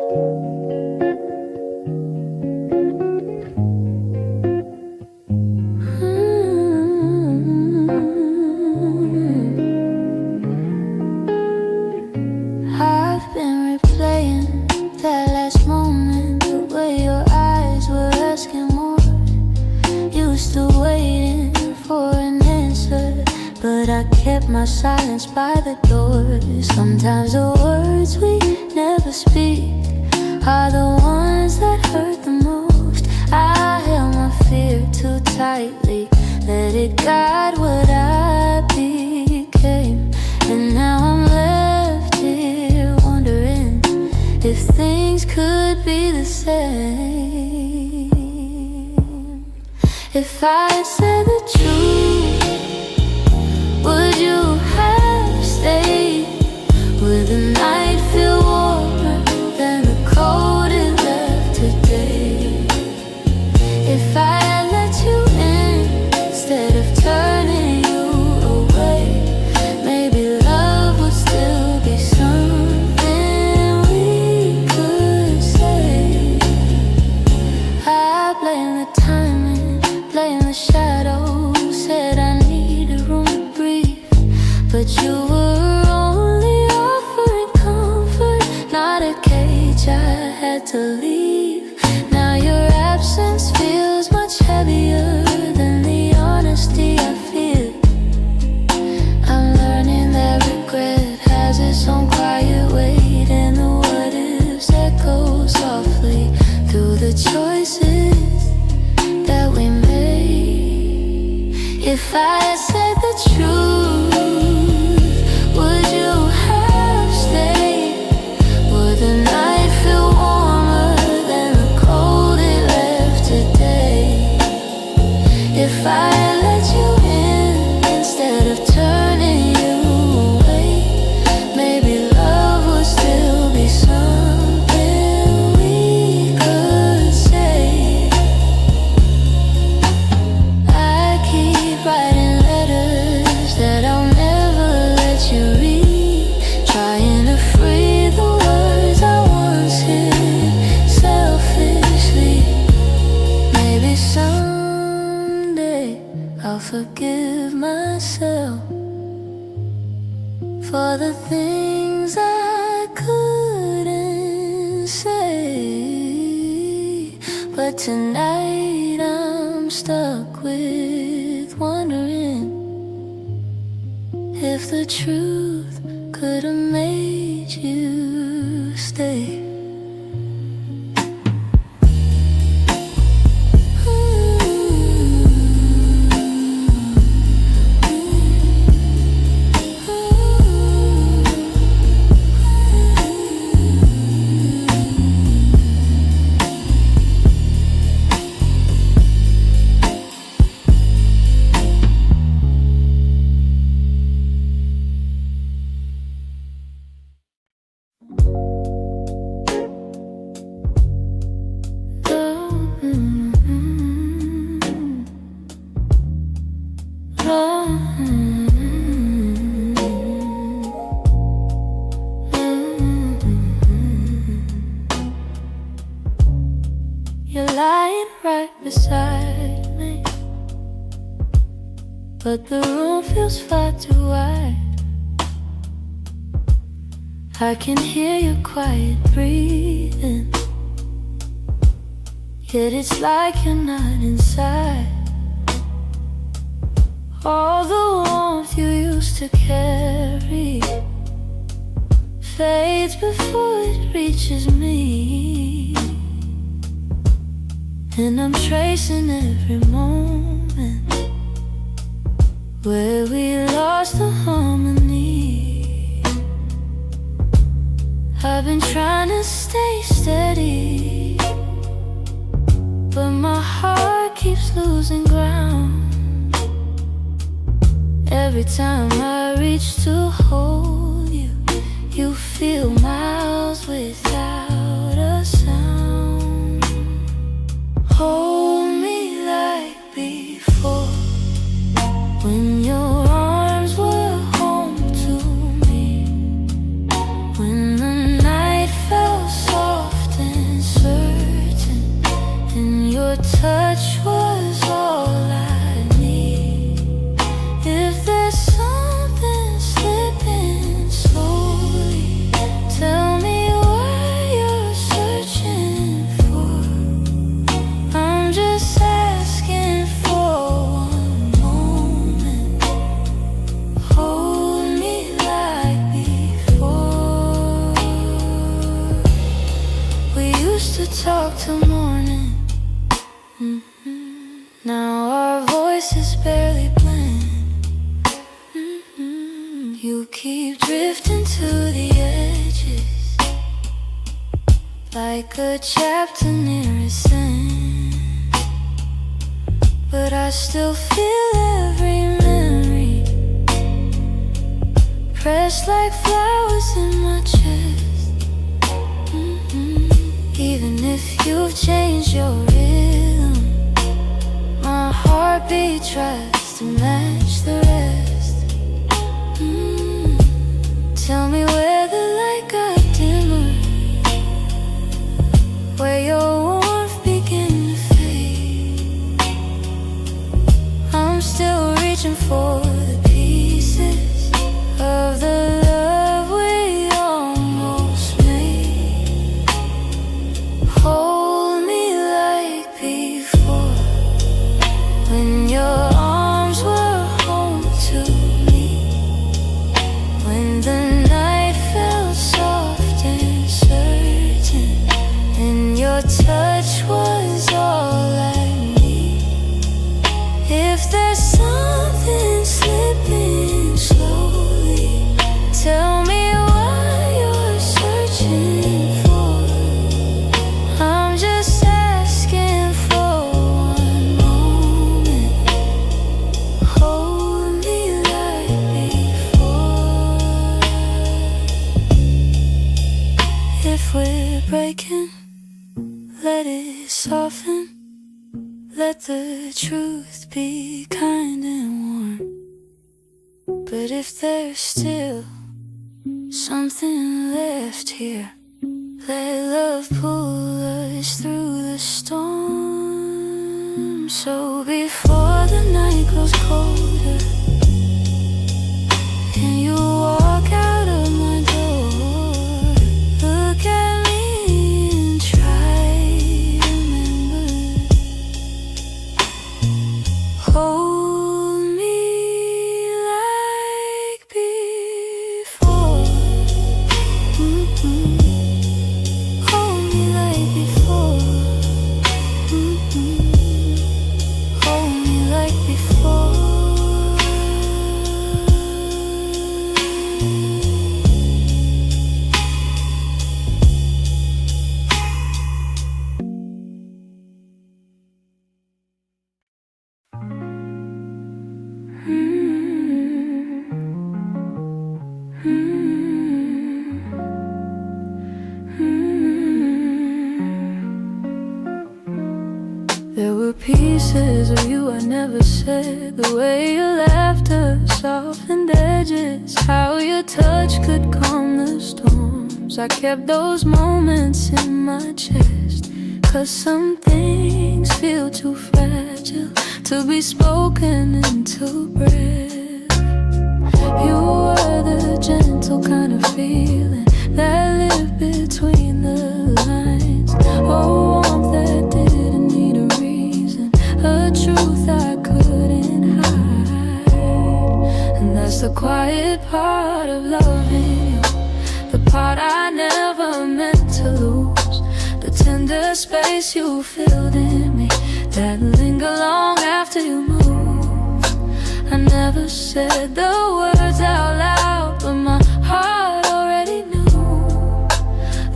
I've been replaying that last moment, the way your eyes were asking more. You still waiting for an answer, but I kept my silence by the door. Sometimes the words we never speak are the ones that hurt the most. I held my fear too tightly, let it guide what I became. And now I'm left here wondering if things could be the same. If I had said the truth, would you have stayed? Would the night feel warmer than the cold it left today? If I had let you in instead of turning you away, maybe love would still be something we could say. I blame the timing, blame the shadows, said I needed room to breathe, but you were only offering comfort, not a cage I had to leave. Now your absence feels much heavier than the honesty I feel. I'm learning that regret has its own quiet weight, and the what ifs echo softly through the choices that we made. If I had said the truth, would you have stayed? Would the night feel warmer than the cold it left today? If I had let you in instead of turning you away, maybe love would still be something we could say. I keep writing letters that I'll never let you read, trying to free the words I once hid selfishly. Maybe someday I'll forgive myself for the things I couldn't say. But tonight I'm stuck with wondering if the truth could have made you stay. You're lying right beside me, but the room feels far too wide. I can hear your quiet breathing, yet it's like you're not inside. All the warmth you used to carry fades before it reaches me, and I'm tracing every moment where we lost the harmony. I've been trying to stay steady, but my heart keeps losing ground. Every time I reach to hold you, you feel miles without a sound. Hold me like before, when your arms were home to me, when the night fell soft used to talk till morning. Now our voices barely blend. You keep drifting to the edges, like a chapter near its end. But I still feel every memory, pressed like flowers in my chest. Even if you've changed your rhythm, my heartbeat tries to match the rest. Tell me where the light got dimmer, where your warmth began to fade. I'm still reaching for the pieces of the love we almost made. Hold me like before, when your arms were home to me, when the night felt soft and certain, and your touch was all I need. If there's something slipping slowly, tell me what you're searching for. I'm just asking for one moment. Hold me like before. If we're breaking, let it soften. Let the truth be kind and warm. But if there's still something left here, let love pull us through the storm. So before the night grows colder and you walk out of my door, look at me and try to remember. Hold me like before. Hold me like before. Hold me like before. There were pieces of you I never said, the way your laughter softened edges, how your touch could calm the storms. I kept those moments in my chest, 'cause some things feel too fragile to be spoken into breath. You were the gentle kind of feeling that lived between the lines, a warmth that didn't need a reason, a truth I couldn't hide. And that's the quiet part of loving you, the part I never meant to lose, the tender space you filled in me that linger long after you move. I never said the words out loud, but my heart already knew.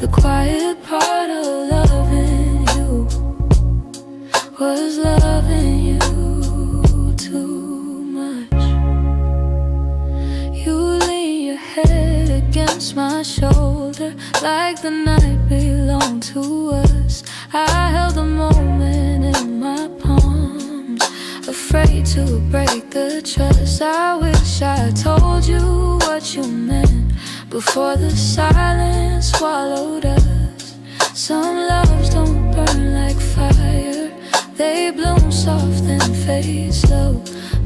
The quiet part of loving you was loving you too much. You lean your head against my shoulder like the night belonged to us. I held the moment in my palms, afraid to break the trust. I wish I told you what you meant before the silence swallowed us. Some loves don't burn like fire, they bloom soft and fade slow,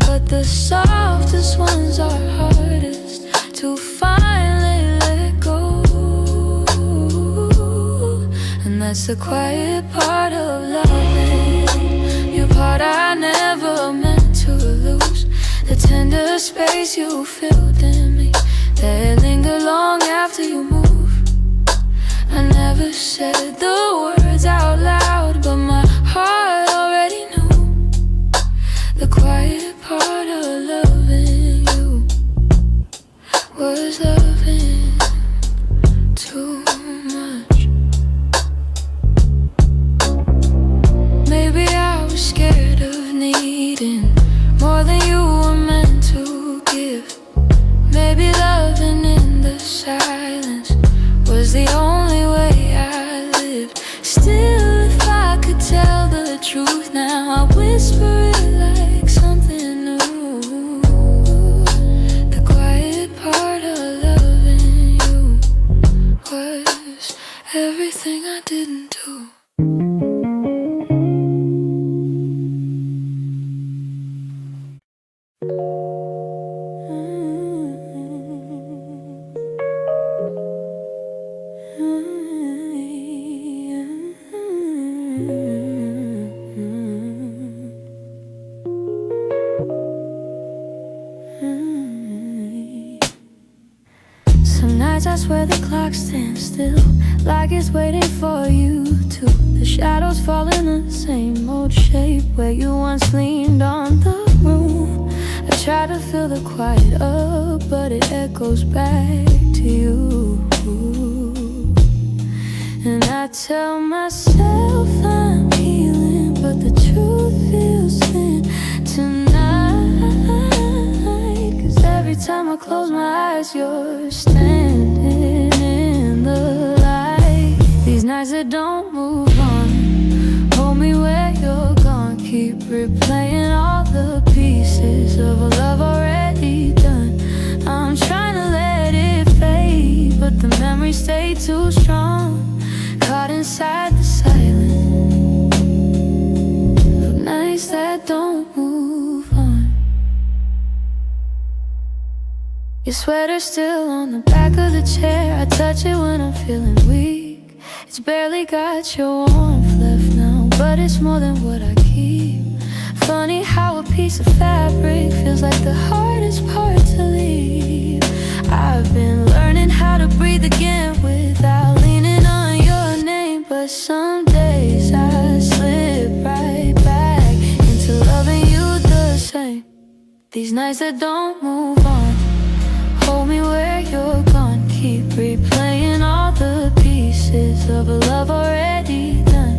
but the softest ones are hardest to finally let go. And that's the quiet part of loving, your part I never meant to lose, the tender space you filled in me that linger long after you move. I never said the words everything I didn't do. Some nights I swear the clock stands still, like it's waiting for you to. The shadows fall in the same old shape where you once leaned on the room. I try to fill the quiet up, but it echoes back to you. And I tell myself I'm healing, but the truth feels thin tonight. 'Cause every time I close my eyes, you're standing in the light. These nights that don't move on, hold me where you're gone. Keep replaying all the pieces of a love already done. I'm trying to let it fade, but the memories stay too strong. Caught inside the silence of nights that don't move on. Your sweater's still on the back of the chair. I touch it when I'm feeling weak. It's barely got your warmth left now, but it's more than what I keep. Funny how a piece of fabric feels like the hardest part to leave. I've been learning how to breathe again without leaning on your name, but some days I slip right back into loving you the same. These nights that don't move on, hold me where you're gone. Keep replaying all the pieces of a love already done.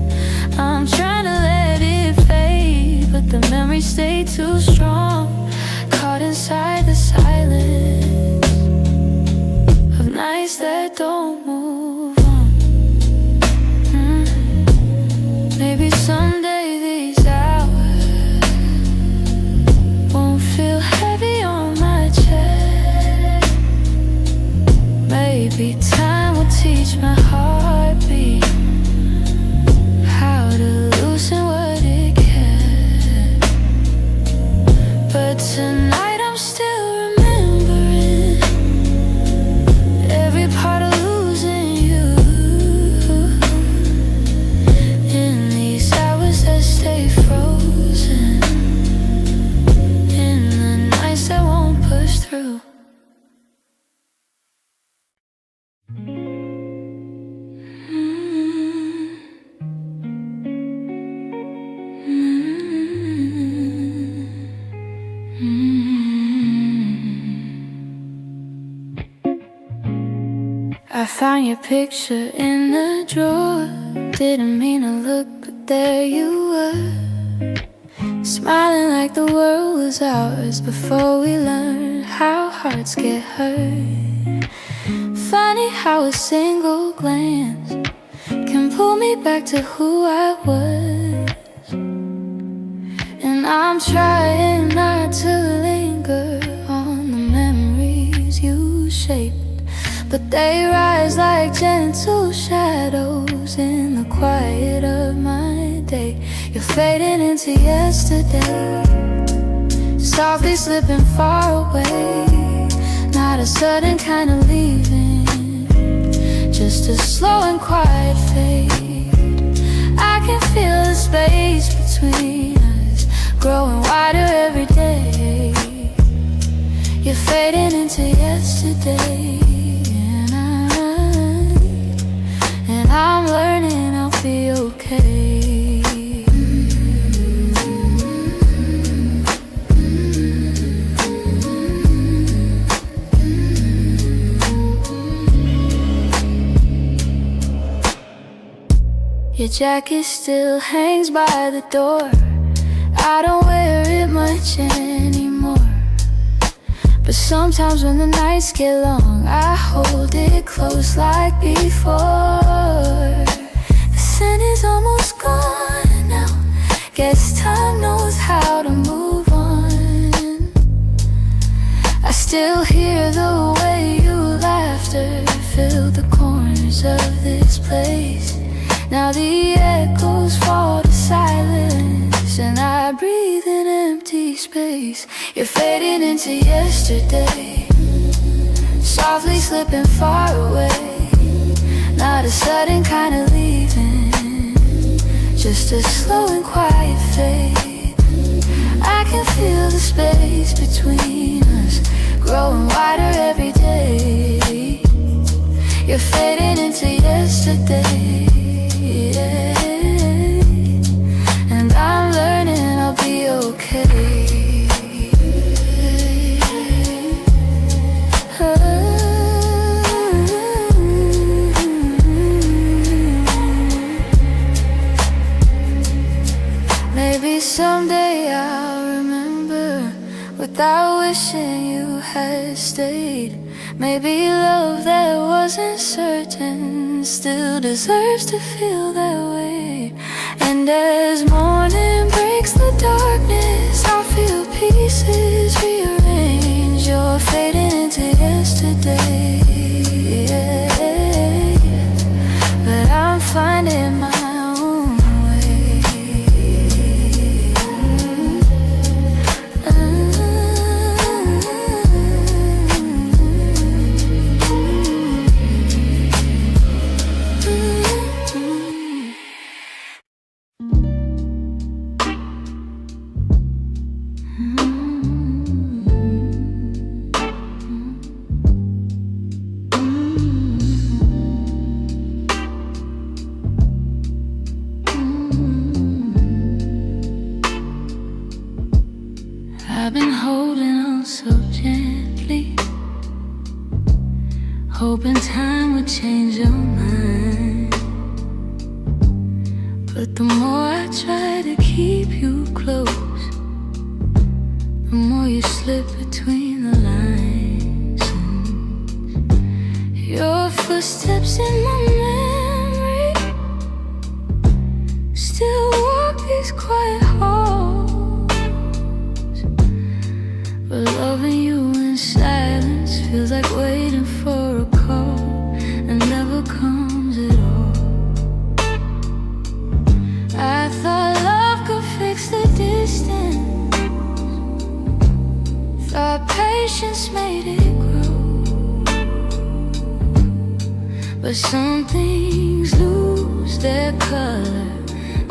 I'm trying to let it fade, but the memories stay too strong. Caught inside the silence of nights that don't move on. Maybe someday these hours won't feel heavy on my chest. Maybe time will teach my heartbeat how to loosen what it can. But tonight I'm still remembering every part of losing you. In these hours that stay frozen, in the nights that won't push through. I found your picture in the drawer. Didn't mean to look, but there you were, smiling like the world was ours before we learned how hearts get hurt. Funny how a single glance can pull me back to who I was. And I'm trying not to linger on the memories you shaped, but they rise like gentle shadows in the quiet of my day. You're fading into yesterday, softly slipping far away. Not a sudden kind of leaving, just a slow and quiet fade. I can feel the space between us growing wider every day. You're fading into yesterday, and I'm learning I'll be okay. Your jacket still hangs by the door. I don't wear it much anymore, but sometimes when the nights get long, I hold it close like before. The scent is almost gone now. Guess time knows how to move on. I still hear the way your laughter filled the corners corners of this place. Now the echoes fall to silence, and I breathe in empty space. You're fading into yesterday, softly slipping far away. Not a sudden kind of leaving, just a slow and quiet fade. I can feel the space between us growing wider every day. You're fading into yesterday, yeah. And I'm learning I'll be okay. Maybe someday I'll remember without wishing you had stayed. Maybe love that wasn't certain still deserves to feel that way. And as morning breaks the darkness, I'll feel pieces rearrange. You're fading into yesterday, yeah. But I'm finding my own way. I've been holding on so gently, hoping time would change your mind. But the more I try to keep you close, the more you slip between the lines. And your footsteps in my memory still walk these quiet halls. But loving you in silence feels like waiting for a call that never comes at all. I thought love could fix the distance, thought patience made it grow. But some things lose their color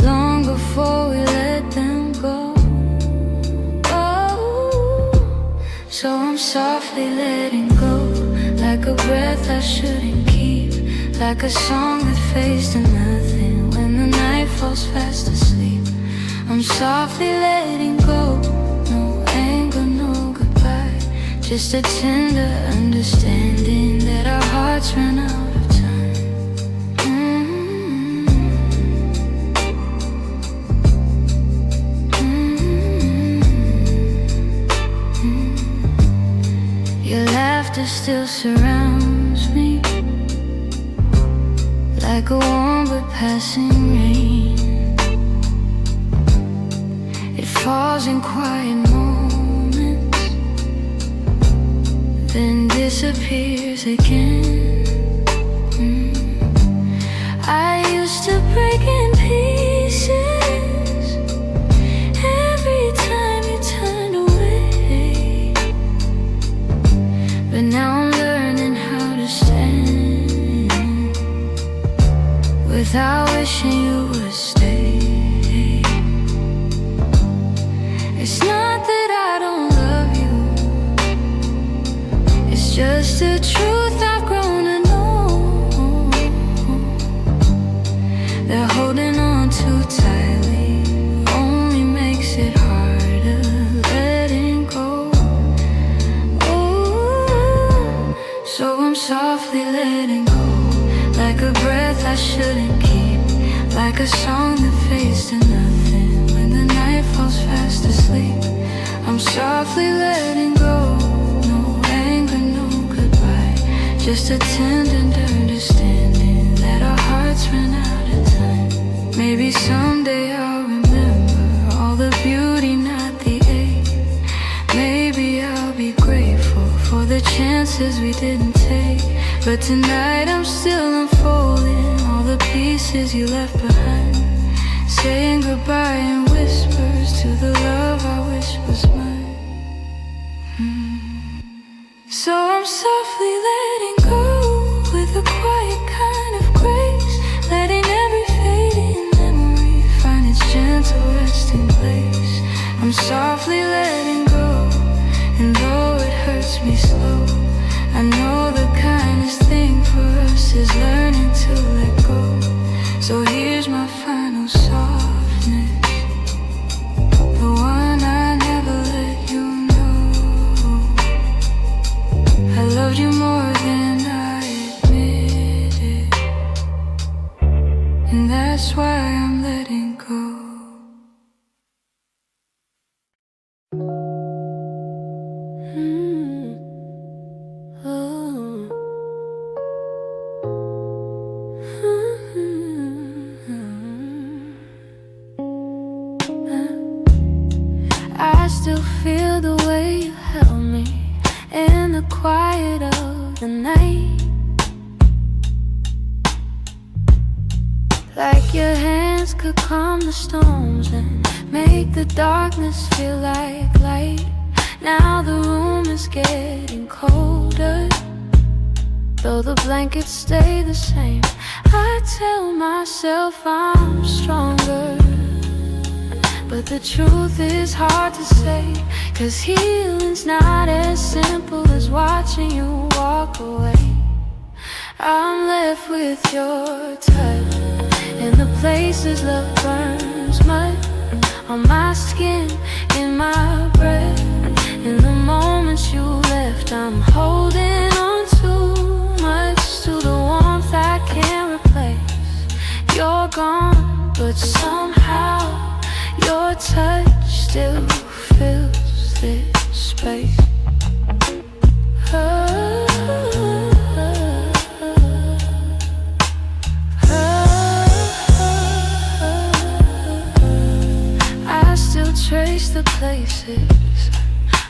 long before we let them go. So I'm softly letting go, like a breath I shouldn't keep, like a song that fades to nothing when the night falls fast asleep. I'm softly letting go, no anger, no goodbye, just a tender understanding that our hearts ran out of time. Your laughter still surrounds me, like a warm but passing rain. It falls in quiet moments, then disappears again. I used to break in pieces every time you turned away, but now I'm learning how to stand without wishing you would stay. It's not that I don't love you, it's just the truth I've grown to know, that holding on too tightly only makes it harder letting go. Ooh, so I'm softly letting go, like a breath I shouldn't keep, like a song that fades to nothing when the night falls fast asleep. I'm softly letting go, no anger, no goodbye, just a tender understanding that our hearts ran out of time. Maybe someday I'll remember all the beauty, not the ache. Maybe I'll be grateful for the chances we didn't take, but tonight I'm still unfolding. pieces you left behind, saying goodbye in whispers to the love I wish was mine. So I'm softly letting go with a quiet kind of grace, letting every fading memory find its gentle resting place. I'm softly letting go, and though it hurts me slow, I know the kindest thing for us is learning to let go. So here's my final softness, the one I never let you know. I loved you more than I admitted, and that's why I'm letting go. I still feel the way you held me in the quiet of the night, like your hands could calm the storms and make the darkness feel like light. Now the room is getting colder, though the blankets stay the same. I tell myself I'm stronger, but the truth is hard to say, 'cause healing's not as simple as watching you walk away. I'm left with your touch in the places love burns mud, on my skin, in my breath. In the moments you left, I'm holding on too much to the warmth I can't replace. You're gone, but somehow your touch still fills this space. I still trace the places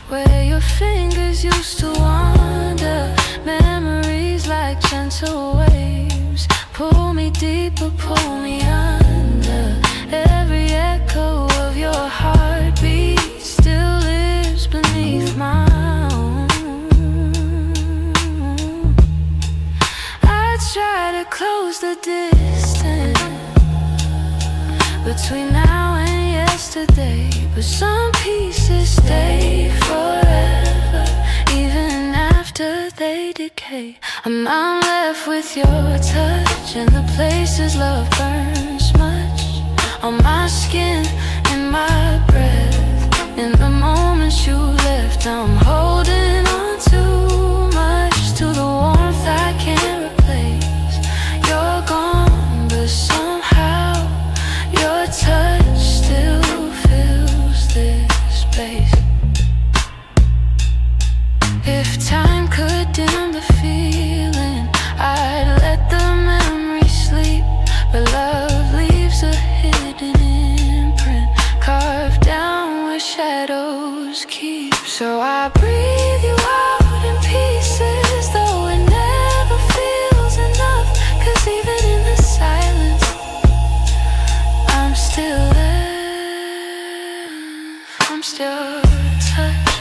where your fingers used to wander. Memories like gentle waves pull me deeper, pull me under. Every echo of your heartbeat still lives beneath my own. I try to close the distance between now and yesterday, but some pieces stay forever, even after they decay. I'm left with your touch and the places love burns much, on my skin, in my breath. In the moments you left, I'm holding on too much to the warmth I can't replace. You're gone, but somehow your touch still fills this space. If time could dim the feeling, I'd let the memory sleep, but love leaves a hidden imprint carved down where shadows keep. So I breathe you out in pieces, though it never feels enough, 'cause even in the silence I'm still there, I'm still touched.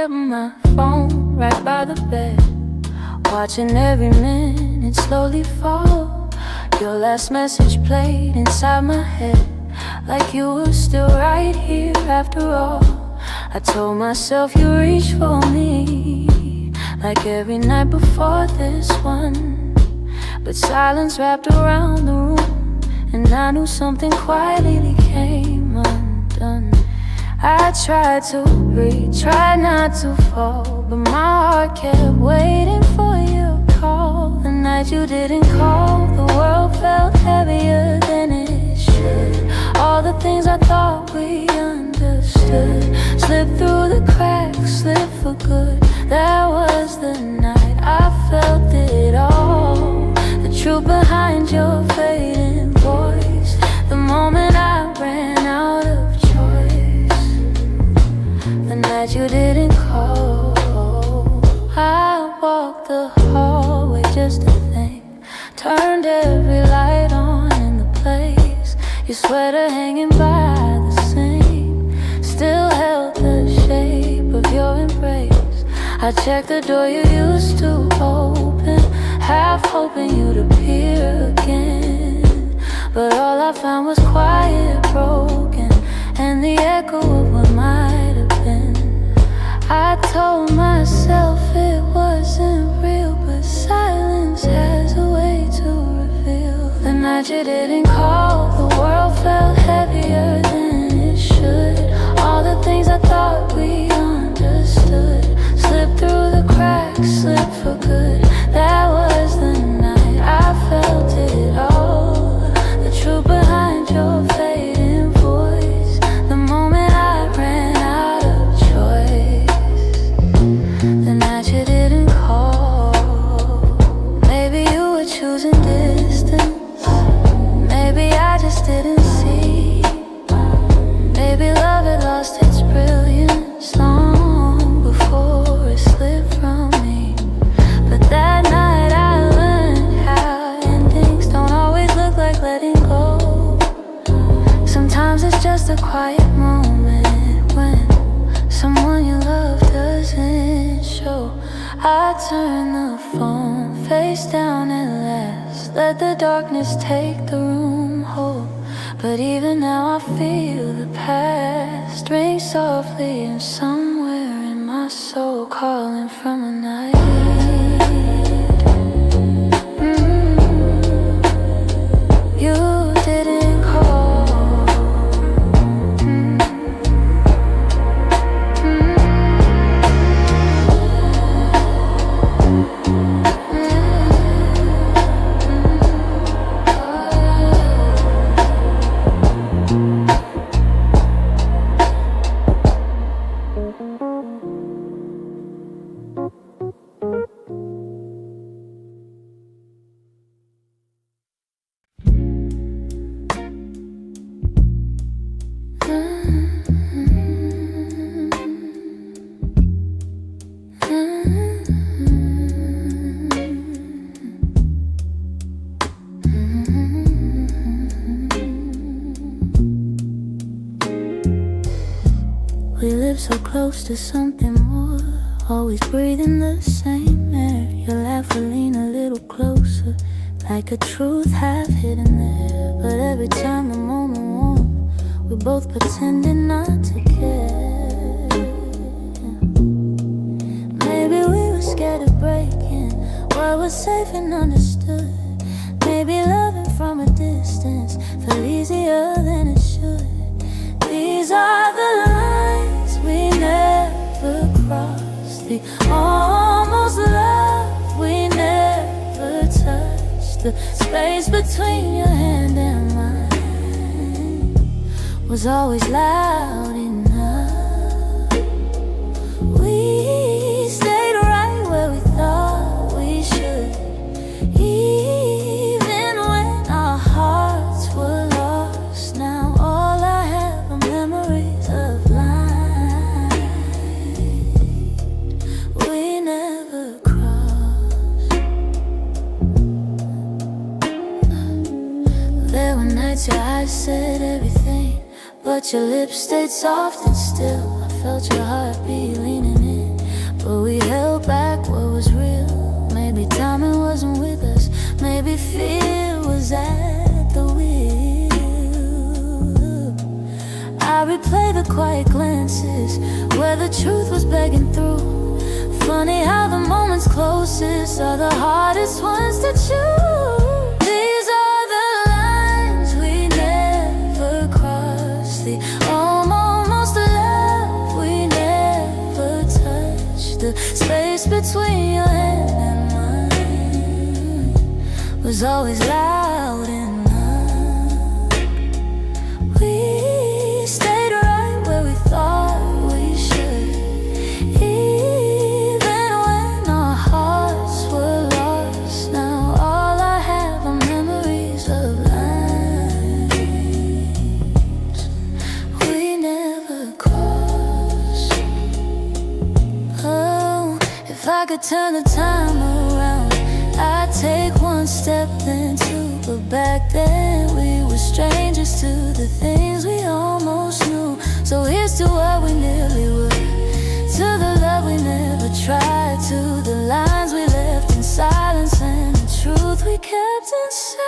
kept my phone right by the bed, watching every minute slowly fall. Your last message played inside my head, like you were still right here after all. I told myself you reached for me, like every night before this one. But silence wrapped around the room, and I knew something quietly came undone. I tried to breathe, tried not to fall, but my heart kept waiting for your call. The night you didn't call, the world felt heavier than it should. All the things I thought we understood slipped through the cracks, slipped for good. That was the night I felt it all, the truth behind your fading voice. The moment I ran out of choice, the night you didn't call. I walked the hallway just to think, turned every light on in the place. Your sweater hanging by the sink still held the shape of your embrace. I checked the door you used to open, half hoping you'd appear again. But all I found was quiet, broken, and the echo of what might have been. I told myself it wasn't real, but silence has a way to reveal. The night you didn't call, the world felt heavier than it should. All the things I thought we understood slipped through the cracks, slipped for good. That was the night I felt it all, the truth behind your fading voice. The moment I ran out of choice, the night you didn't call. Maybe you were choosing distance, maybe I just didn't see. Maybe love had lost its brilliance long before it slipped from me. But that night I learned how endings don't always look like letting go. Sometimes it's just a quiet moment when someone you love doesn't show. I turn the phone face down at last, let the darkness take the room whole. But even now I feel the past ring softly, and somewhere in my soul calling from a night you didn't call. We live so close to something more, always breathing the same air. Your laugh will lean a little closer, like a truth half hidden there. But every time the moment warm, we're both pretending not to care. Maybe we were scared of breaking what was safe and understood. Maybe loving from a distance felt easier than it should. These are the lines we never crossed, the almost love we never touched. The space between your hand and mine was always loud enough. We stayed right where we thought we should, even when our hearts were lost. Now all I have are memories of lines we never crossed. There were nights your eyes said everything, but your lips stayed soft and still. I felt your heartbeat leaning in, but we held back what was real. Maybe timing wasn't with us, maybe fear was at the quiet glances where the truth was begging through. Funny how the moments closest are the hardest ones to choose. These are the lines we never crossed, the almost love we never touched. The space between your hand and mine was always loud enough. We stayed right where we thought we should, even when our hearts were lost. Now all I have are memories of lines we never crossed. Oh, if I could turn the time around, I'd take one step then two, but back then we were strangers to the things we almost knew. So here's to what we nearly were, to the love we never tried, to the lines we left in silence and the truth we kept inside.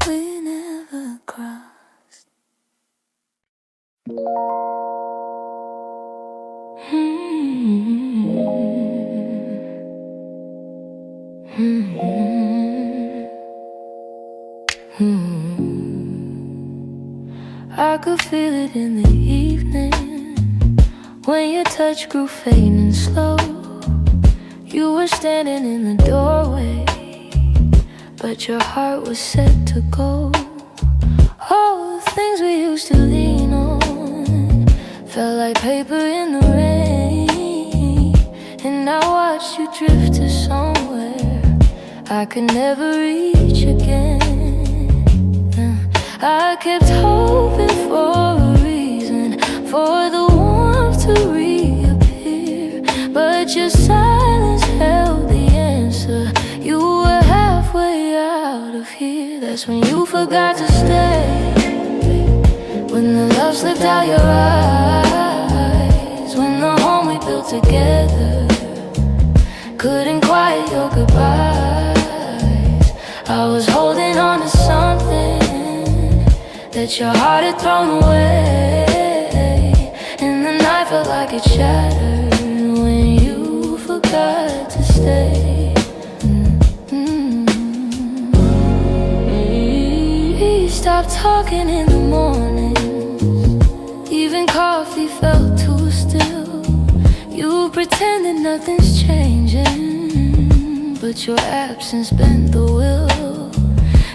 We never crossed. I could feel it in the evening when your touch grew faint and slow. You were standing in the doorway, but your heart was set to go. All the things we used to lean on felt like paper in the rain, and I watched you drift to somewhere I could never reach again. I kept hoping for a reason for the warmth to reappear, but your silence held the answer. You were halfway out of here. That's when you forgot to stay, when the love slipped out your eyes, when the home we built together couldn't quiet your goodbyes. I was holding on to something that your heart had thrown away, and the night felt like it shattered when you forgot to stay. We stopped talking in the mornings, even coffee felt too still. You pretended nothing's changing, but your absence bent the will.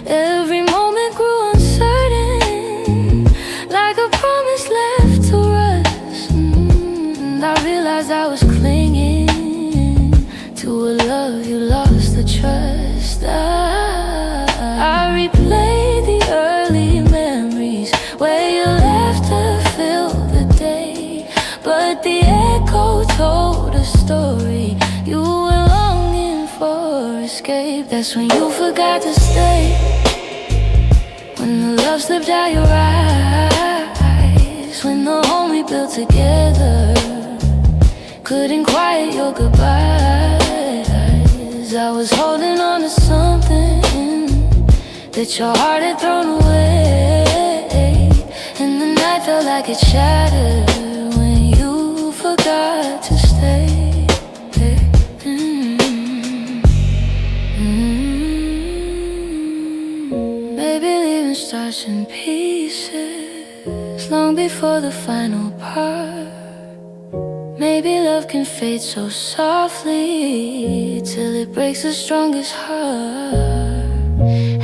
Every moment grew uncertain, like a promise left to rust. And I realized I was clinging to a love you lost the trust. I replayed the early memories where your laughter filled the day, but the echo told a story. You were longing for escape. That's when you forgot to stay, when the love slipped out your eyes, when the home we built together couldn't quiet your goodbyes. I was holding on to something that your heart had thrown away, and the night felt like it shattered when you forgot to stay. Maybe leaving starts in pieces long before the final part. Maybe love can fade so softly till it breaks the strongest heart.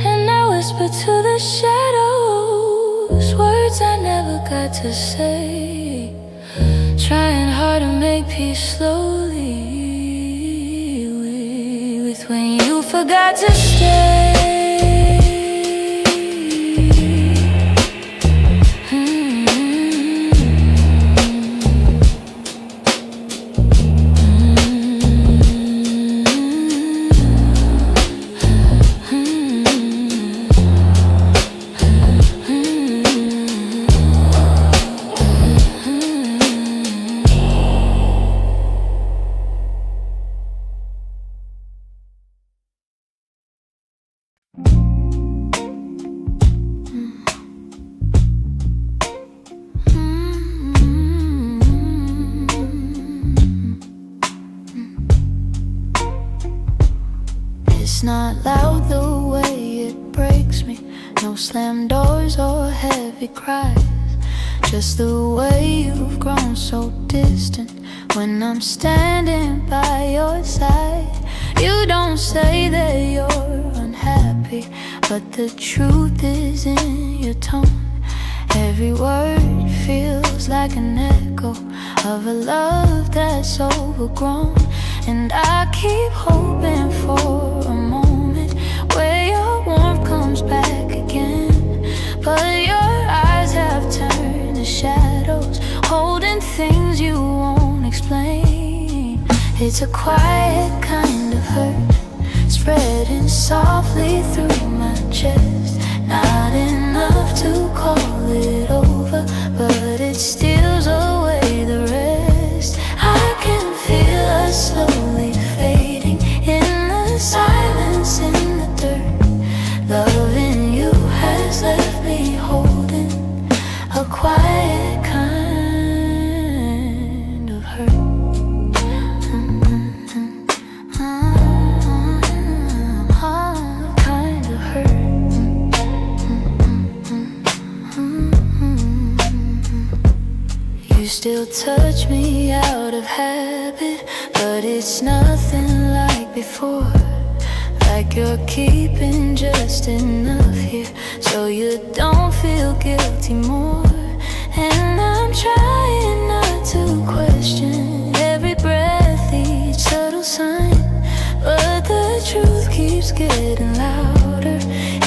And I whisper to the shadows words I never got to say, trying hard to make peace slowly with when you forgot to stay. not loud the way it breaks me. No slam doors or heavy cries. Just the way you've grown so distant when I'm standing by your side. You don't say that you're unhappy, but the truth is in your tone. Every word feels like an echo of a love that's overgrown. And I keep hoping for a moment where your warmth comes back again. But your eyes have turned to shadows, holding things you won't explain. It's a quiet kind of hurt, spreading softly through my chest. Not enough to call it over, but it steals away the rest. I can feel us slowly fading in the silence, in the dirt. Loving you has left me holding a quiet kind of hurt. Kind of hurt. You still touch me out of habit, but it's nothing like before. Like you're keeping just enough here so you don't feel guilty more. And I'm trying not to question every breath, each subtle sign, but the truth keeps getting louder,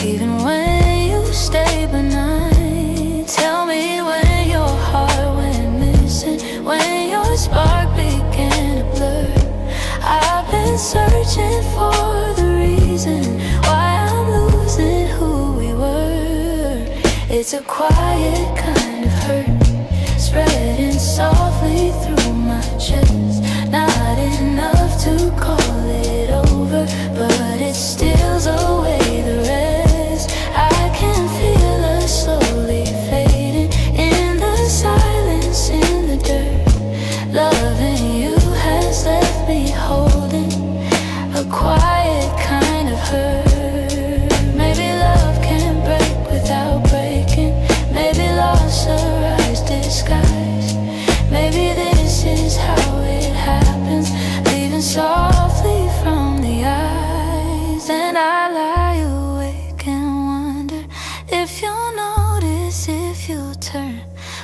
even when you stay benign. Tell me when your heart went missing, when your spark began to blur. I've been searching for the reason why I'm losing who we were. It's a quiet kind of hurt, spreading softly through my chest. Not enough to call it over, but it steals away the rest. I can feel us slowly fading in the silence, in the dirt. Loving you has left me holding a quiet kind of hurt. Maybe love can break without breaking. Maybe loss arise disguised. Maybe this is how it happens, leaving softly from the eyes. And I lie awake and wonder if you'll notice, if you'll turn,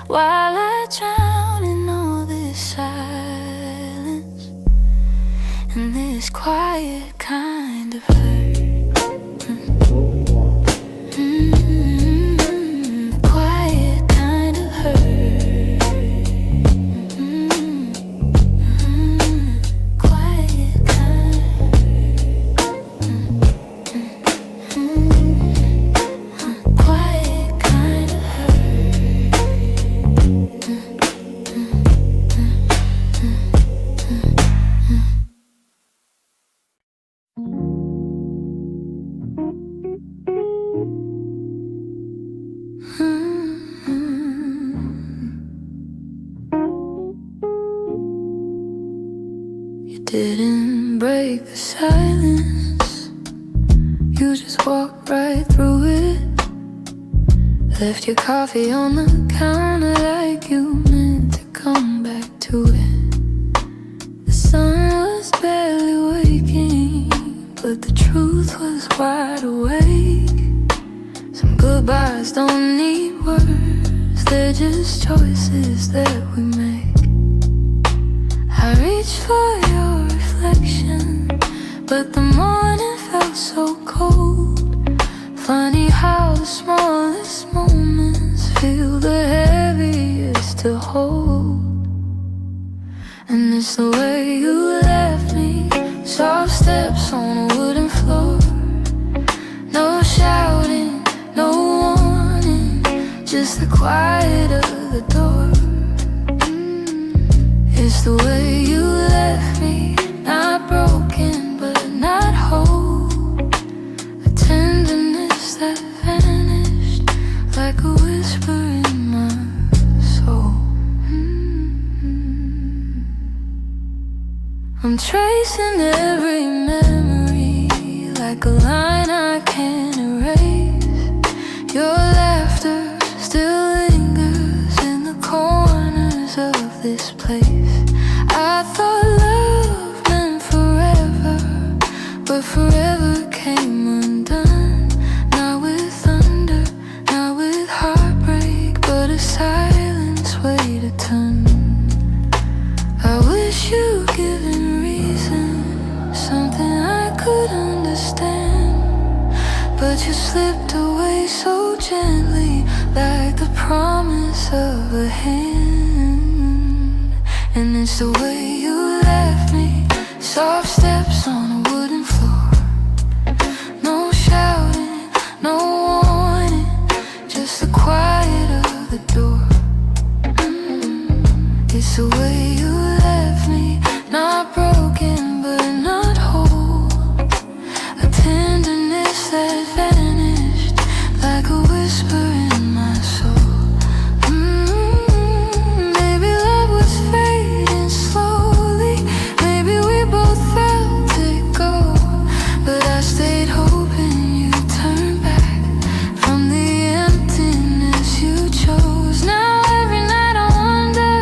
while I drown in all this silence and this quiet kind of hurt. Quiet kind of hurt. Quiet kind of quiet kind of You didn't break the silence, you just walked right through it. Left your coffee on the counter like you meant to come back to it. The sun was barely waking, but the truth was wide awake. Some goodbyes don't need words, they're just choices that we make. I reached for your reflection, but the morning felt so cold. Funny how the smallest moments feel the heaviest to hold. And it's the way you left me, soft steps on a wooden floor. No shouting, no warning, just the quiet of the door. It's the way you left me, not broken but not whole. A tenderness that vanished like a whisper in my soul. I'm tracing every memory like a line I can't erase. Your laughter still lingers in the corners of this place. I thought love meant forever, but forever came undone. Not with thunder, not with heartbreak, but a silence weighed a ton. I wish you'd given reason, something I could understand, but you slipped away so gently, like the promise of a hand. And it's the way you left me, soft steps on a wooden floor. No shouting, no warning, just the quiet of the door. It's the way you left me, not broken but not whole. A tenderness that vanished like a whisper in my soul. Maybe love was fading slowly, maybe we both felt it go, but I stayed hoping you'd turn back from the emptiness you chose. Now every night I wonder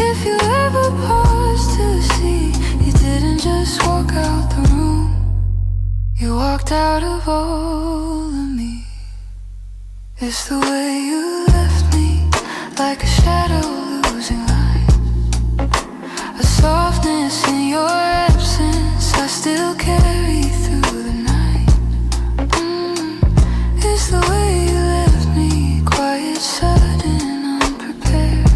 if you ever paused to see you didn't just walk out the room, you walked out of all of me. It's the way you left me, like a shadow losing light. A softness in your absence I still carry through the night. It's the way you left me, quiet, sudden, unprepared.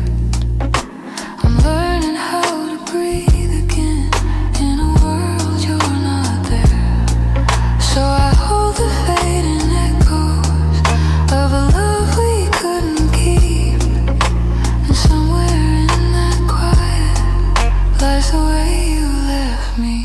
I'm learning how to breathe again in a world you're not there. So I hold the fading echoes of a love we couldn't keep, and somewhere in that quiet lies the way you left me.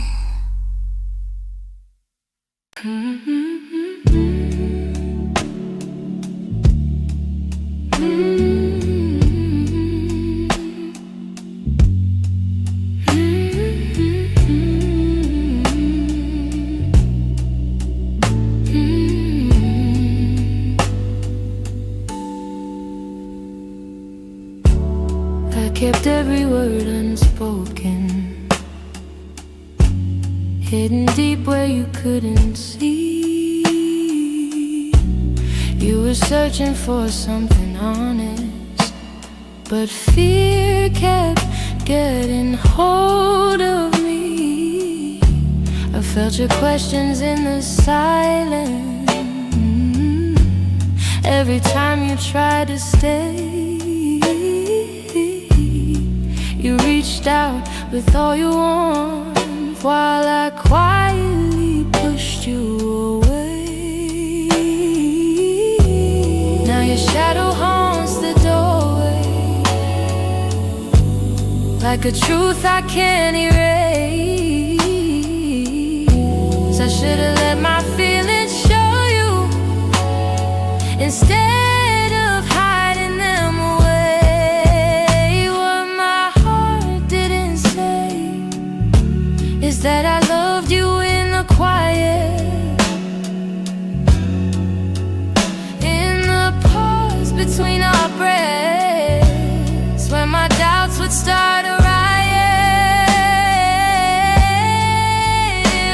I kept every word unspoken, hidden deep where you couldn't see. You were searching for something honest, but fear kept getting hold of me. I felt your questions in the silence every time you tried to stay. You reached out with all your warmth while I quietly pushed you away. Now your shadow haunts the doorway, like a truth I can't erase. I should've let my feelings show you instead of hiding them away. What my heart didn't say is that I loved you in the quiet, in the pause between our breaths, when my doubts would start a riot.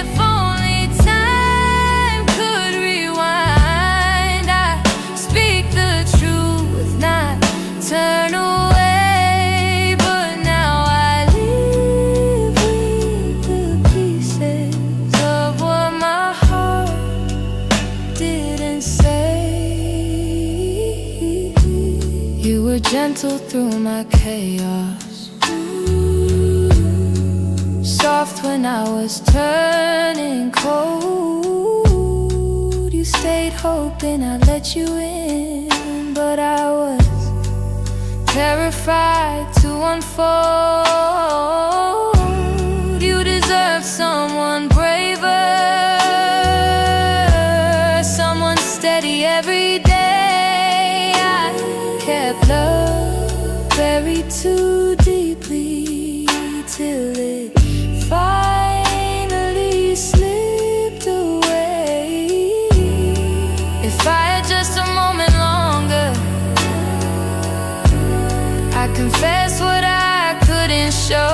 If only time could rewind, I'd speak the truth, not turn away. But now I live with the pieces of what my heart didn't say. You were gentle through my chaos, soft when I was turning cold. You stayed hoping I'd let you in, but I was terrified to unfold. You deserve someone braver, someone steady every day. I kept love buried too deeply till it finally slipped confess what I couldn't show,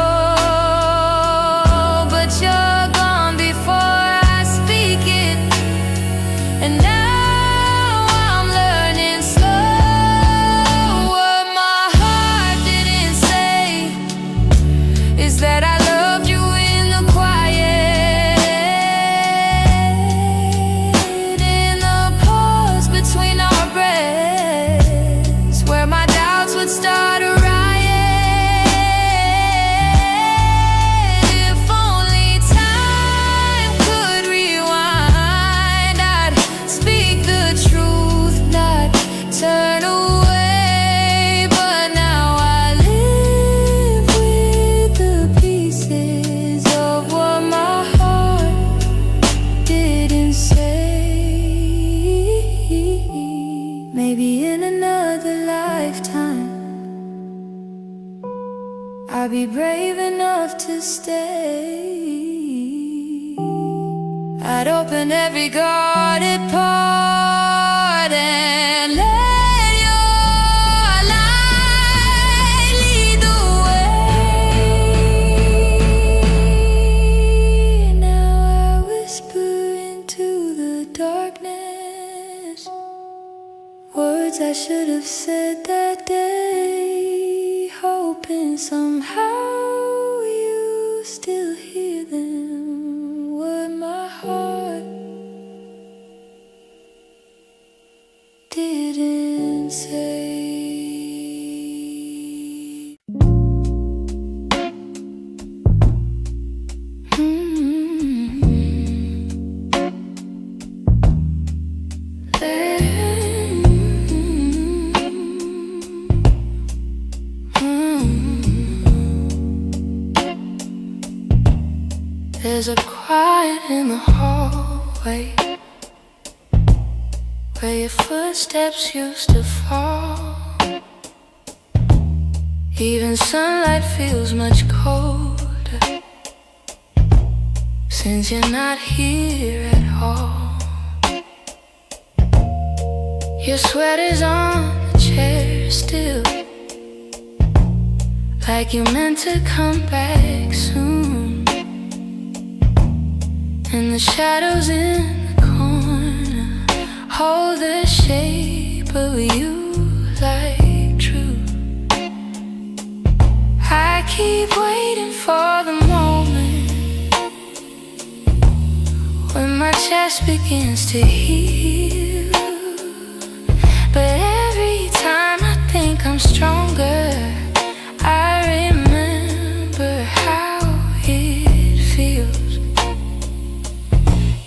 but you're gone before I speak it. And now I'm learning slow. What my heart didn't say is that I loved you in the quiet, in the pause between our breaths, where my doubts would start a riot. If only time could rewind, I'd speak the truth, not turn away. But now I live with the pieces of what my heart didn't say. Maybe in another lifetime I'll be brave enough to stay. I'd open every guarded part and let your light lead the way. Now I whisper into the darkness words I should have said that day, hoping somehow you still hear them. What my heart didn't say. There's a quiet in the hallway where your footsteps used to fall. Even sunlight feels much colder since you're not here at all. Your sweater's on the chair still, like you meant to come back soon. And the shadows in the corner hold the shape of you like truth. I keep waiting for the moment when my chest begins to heal. But every time I think I'm stronger, I remember how it feels.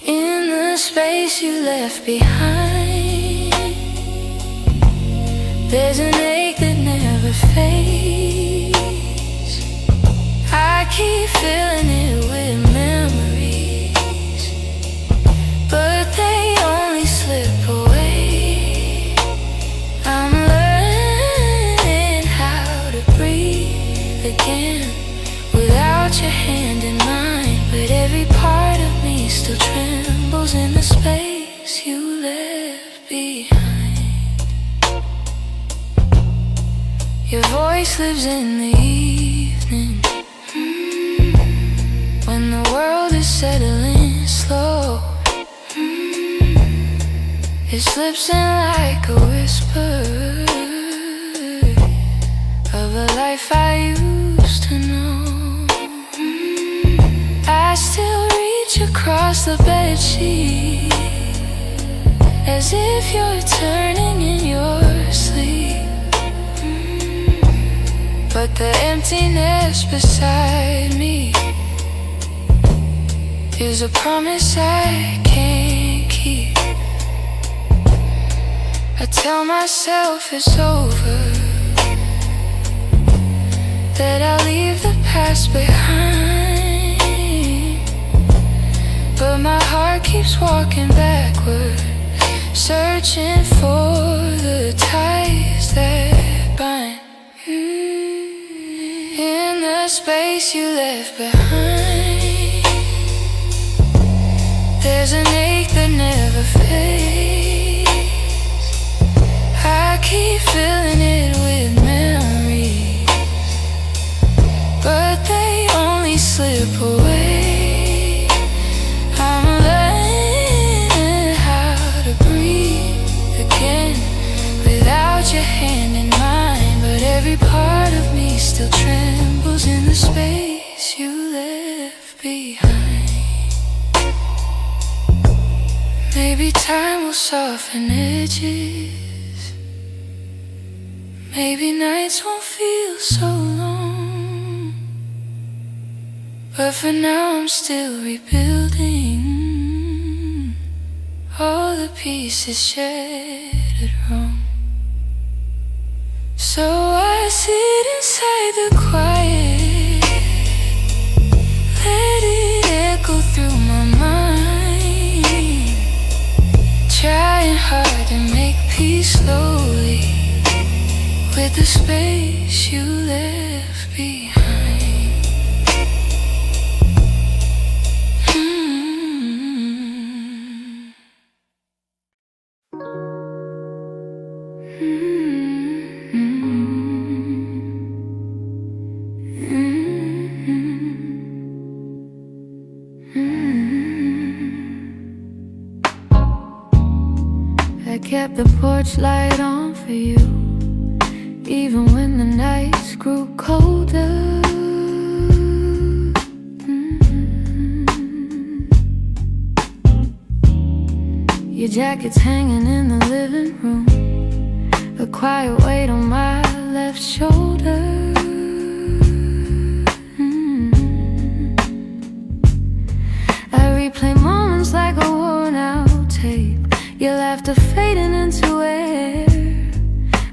In the space you left behind, there's an ache that never fades. I keep filling it with memories, but they only slip away. I'm learning how to breathe again without your hand in mine, but every part of me still trembles in the space you left behind. Your voice lives in the evening, when the world is settling slow. It slips in like a whisper of a life I used to know. I still reach across the bedsheet as if you're turning in your sleep. But the emptiness beside me is a promise I can't keep. I tell myself it's over, that I'll leave the past behind, but my heart keeps walking backward, searching for the ties that bind. In the space you left behind, there's an ache that never fades. I keep filling it with memories, Maybe time will soften edges. Maybe nights won't feel so long. But for now I'm still rebuilding all the pieces shattered wrong. So I sit inside the quiet, let it echo through my mind, trying hard to make peace slowly with the space you left behind. I kept the porch light on for you, even when the nights grew colder. Your jacket's hanging in the living room, a quiet weight on my left shoulder. I replay moments like a worn out tape, your laughter fading into air.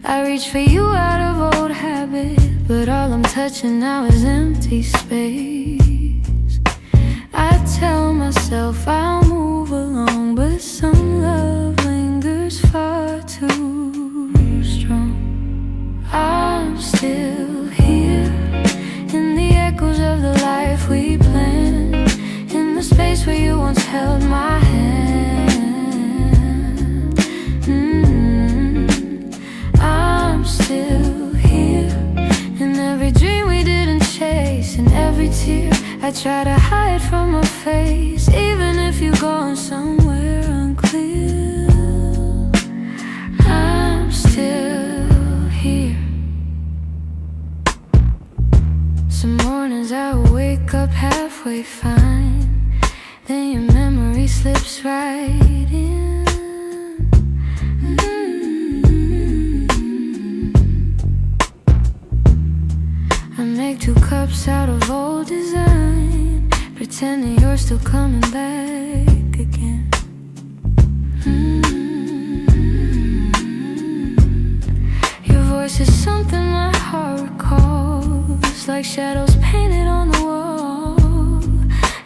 I reach for you out of old habit, but all I'm touching now is empty space. I tell myself I'll move along, but some love lingers far too strong. I'm still here in the echoes of the life we planned, in the space where you once held my hand. I'm still here in every dream we didn't chase, in every tear I try to hide from my face, even if you're going somewhere unclear. I'm still here. Some mornings I wake up halfway fine, then your memory slips right in. I make 2 cups out of old design, pretending you're still coming back again. Your voice is something my heart recalls, like shadows painted on the wall.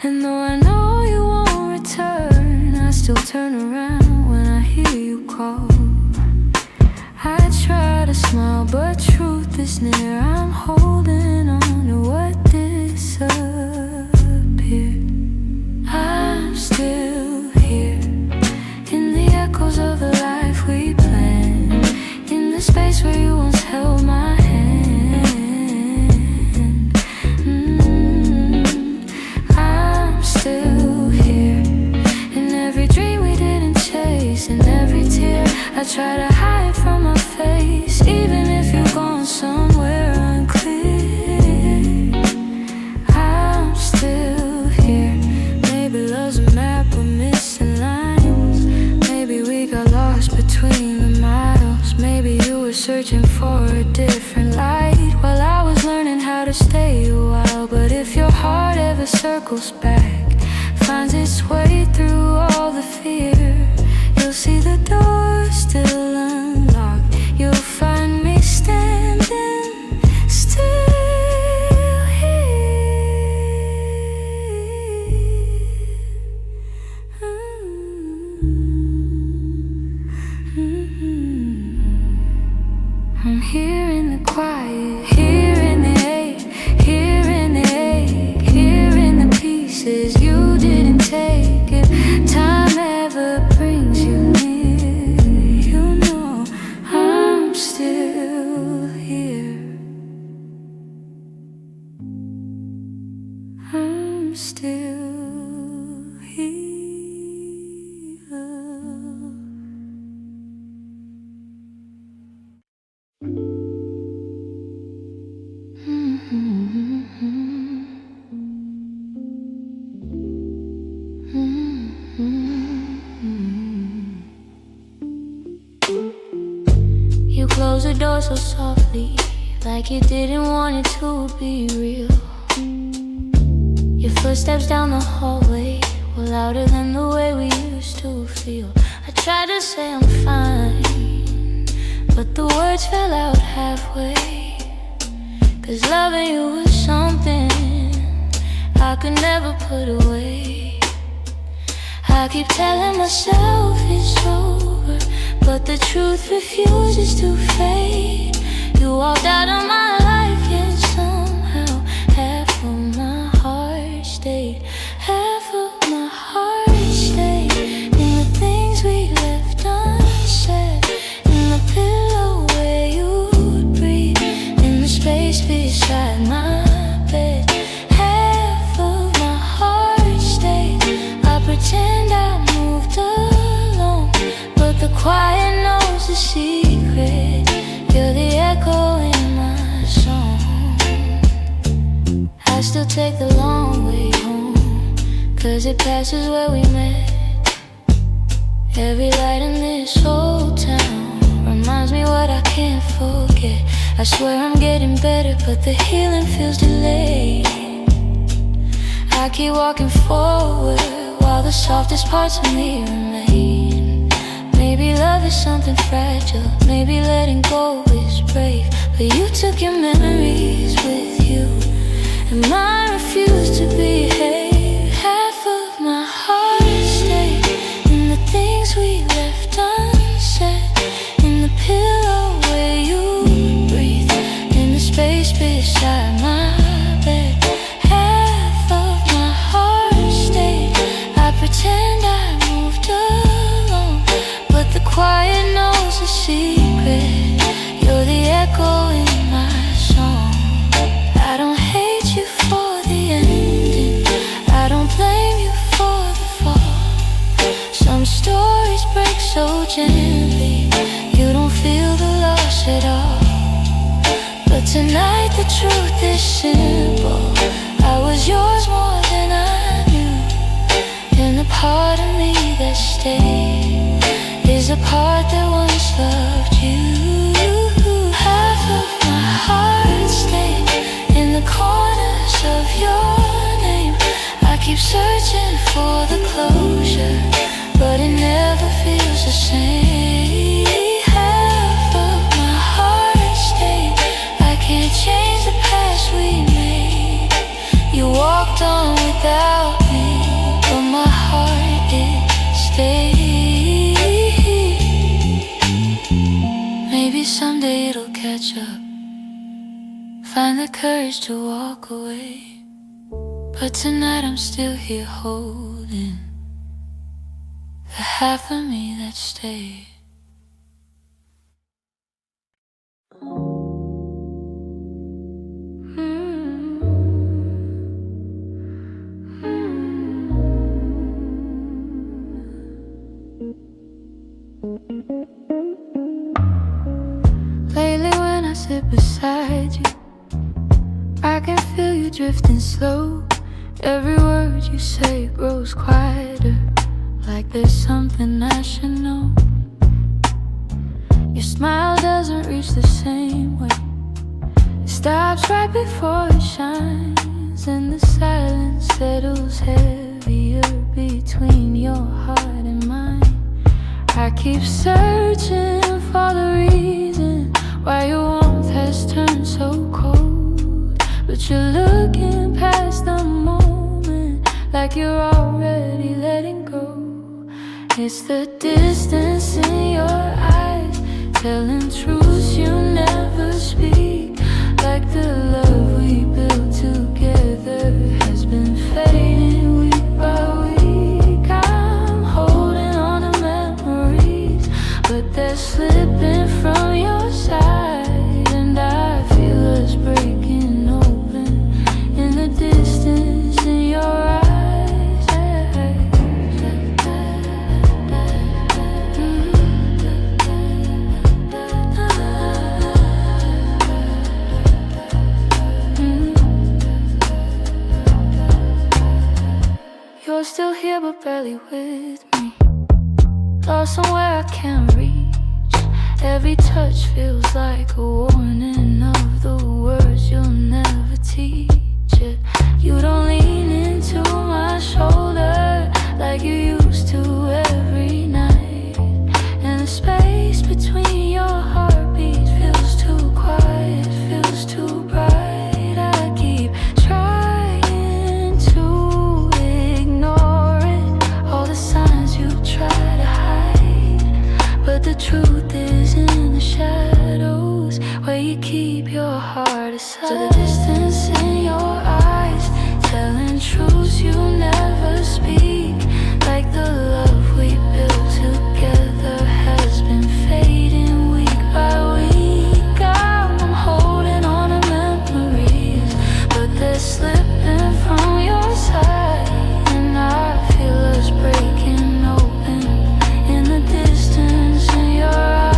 And though I know you won't return, I still turn around when I hear you call. I try to smile, but truth is near. I'm holding on to what disappeared. I'm still here in the echoes of the life we planned, in the space where you once held my hand. I'm still here in every dream we didn't chase, in every tear I try to hide from my face, even if you're going somewhere unclear. I'm still here. Maybe love's a map with missing lines, maybe we got lost between the miles, maybe you were searching for a different light while I was learning how to stay a while. But if your heart ever circles back, finds its way through all the fear, you'll see the door still unlocked. You'll find me standing still here. I'm here in the quiet, here in the ache, here in the ache, here in the pieces you didn't take. If time ever brings you near, you know I'm still here. I'm still here. door so softly, like you didn't want it to be real. Your footsteps down the hallway were louder than the way we used to feel. I tried to say I'm fine, but the words fell out halfway. Cause loving you was something I could never put away. I keep telling myself it's over, but the truth refuses to fade. You walked out of my life, yet somehow half of my heart stayed. Half of my heart stayed in the things we left unsaid, in the pillow where you'd breathe, in the space beside my bed. Half of my heart stayed. I pretend I moved along, but the quiet knows the secret. You're the echo in my song. I still take the long way home, cause it passes where we met. Every light in this old town reminds me what I can't forget. I swear I'm getting better, but the healing feels delayed. I keep walking forward while the softest parts of me remain. Maybe love is something fragile, maybe letting go is brave, but you took your memories with you, and mine refused to behave. Half of my heart stayed in the things we left unsaid, in the pillow where you breathe, in the space beside my bed. Half of my heart stayed. I pretend I moved along, but the quiet knows the secret. You're the echo in my song. I don't hate you for the ending, I don't blame you for the fall. Some stories break so gently, you don't feel the loss at all. But tonight the truth is simple, I was yours more than I knew. And the part of me that stayed is a part that once loved you. Half of my heart stayed in the corners of your name. I keep searching for the closure, but it never feels the same. Half of my heart stayed. I can't change the past we made. You walked on without me, but my heart, it stayed. Maybe someday it'll catch up, find the courage to walk away. But tonight I'm still here holding the half of me that stayed. Lately when I sit beside you, I can feel you drifting slow. Every word you say grows quieter, like there's something I should know. Your smile doesn't reach the same way, it stops right before it shines, and the silence settles heavier between your heart and mine. I keep searching for the reason why your warmth has turned so cold, but you're looking past the moment, like you're already letting go. It's the distance in your eyes, telling truths you never speak, like the love we built together has been fading week by week. I'm holding on to memories, but they're slipping from your side, and I feel us breaking open in the distance in your eyes. You're still here but barely with me, lost somewhere I can't reach. Every touch feels like a warning of the words you'll never teach it. You don't lean into my shoulder like you used to every night. And the space between your heartbeats feels too quiet, feels too bright. I keep trying to ignore it, all the signs you try to hide. But the truth is in the shadows, where you keep your heart aside. To the distance in your eyes, telling truths you never speak. Like the love we built together has been fading week by week. I'm holding on to memories, but they're slipping from your side. And I feel us breaking open in the distance in your eyes.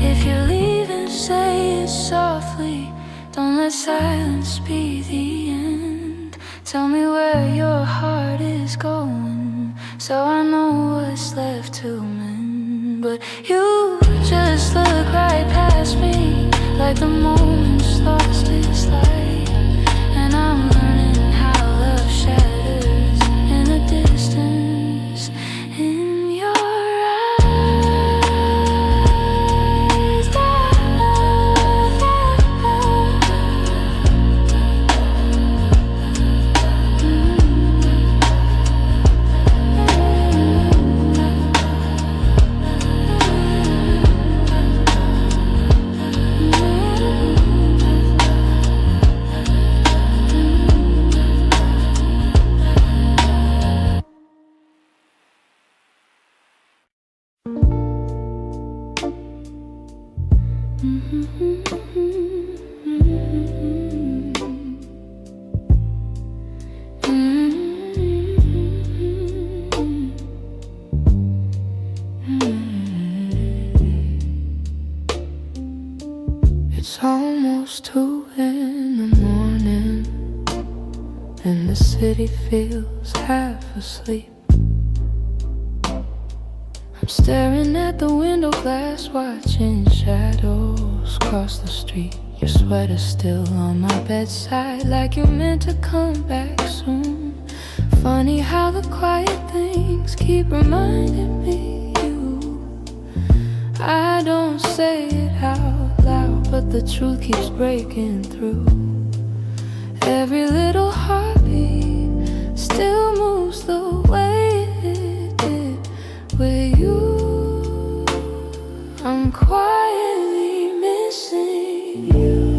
If you're leaving, say it softly. Don't let silence be the end. Tell me where your heart is going, so I know what's left to mend. But you just look right past me, like the moment's lost its light. And I'm learning how love shatters in the distance in your eyes. It's almost 2 in the morning, and the city feels half asleep. I'm staring at the window glass, watching shadows cross the street. Your sweater's still on my bedside, like you're meant to come back soon. Funny how the quiet things keep reminding me you. I don't say it out loud, but the truth keeps breaking through. Every little heartbeat still moves the way it did with you. I'm quietly missing you,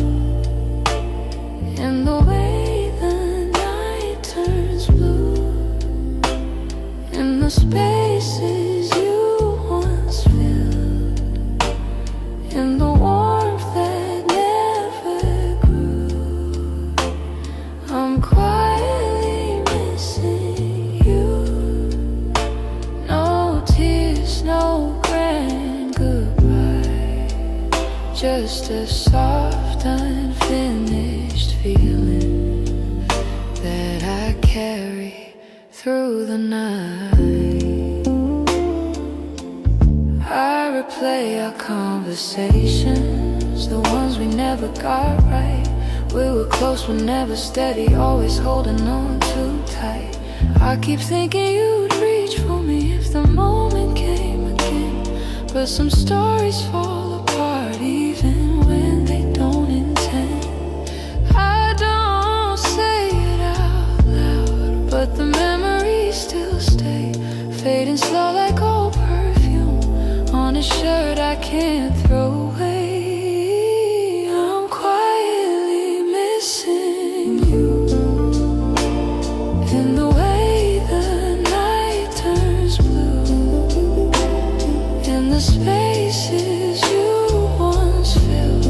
in the way the night turns blue, in the spaces you once filled, in the warmth that never grew. I'm quietly missing you. No tears, no grand goodbye, just a soft, unfinished feeling that I carry through the night. I replay our conversations, the ones we never got right. We were close but never steady, always holding on too tight. I keep thinking you'd reach for me if the moment came again, but some stories fall apart even when they don't intend. I don't say it out loud, but the memories still stay, fading slow like old perfume on a shirt I can't throw away. I'm quietly missing you, in the way the night turns blue, in the spaces you once filled,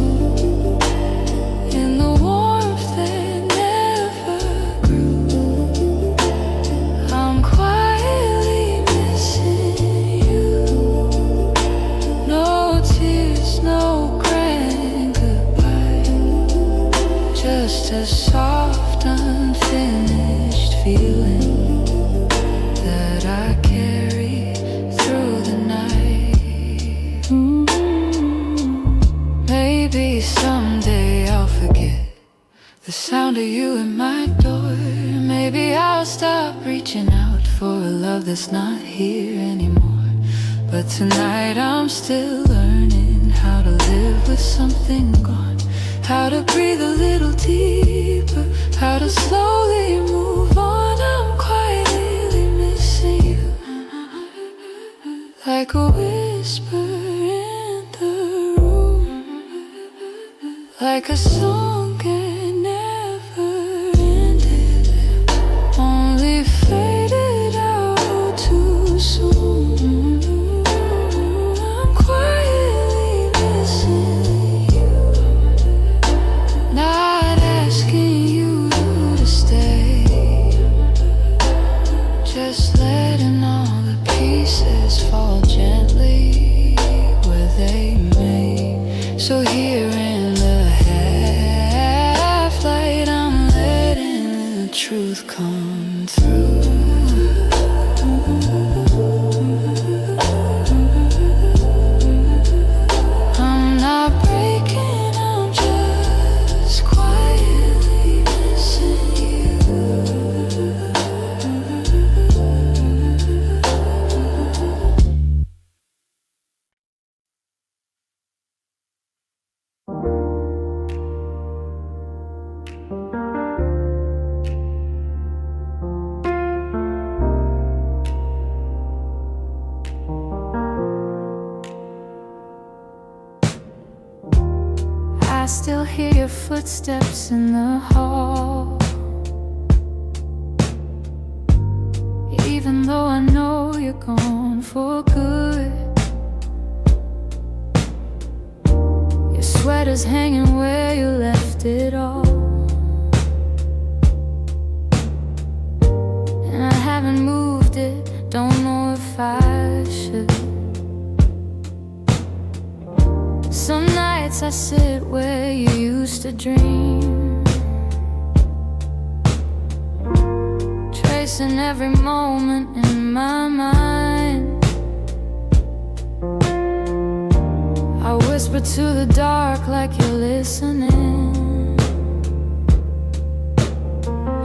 in the warmth that never grew. I'm quietly missing you. No tears, no a soft, unfinished feeling that I carry through the night. Maybe someday I'll forget the sound of you at my door. Maybe I'll stop reaching out for a love that's not here anymore. But tonight I'm still learning how to live with something gone, how to breathe a little deeper, how to slowly move on. I'm quietly missing you, like a whisper in the room, like a song that never ended, only faded out too soon. I'm quietly missing you, not asking you to stay, just letting all the pieces fall gently where they may. So here in the half light, I'm letting the truth come through. I'm not breaking, I'm just quietly missing you. I still hear your footsteps in the hall, even though I know you're gone for good. Your sweater's hanging where you left it all, and I haven't moved it, don't know if I should. Some nights I sit where you used to dream, tracing every moment in my mind. I whisper to the dark like you're listening,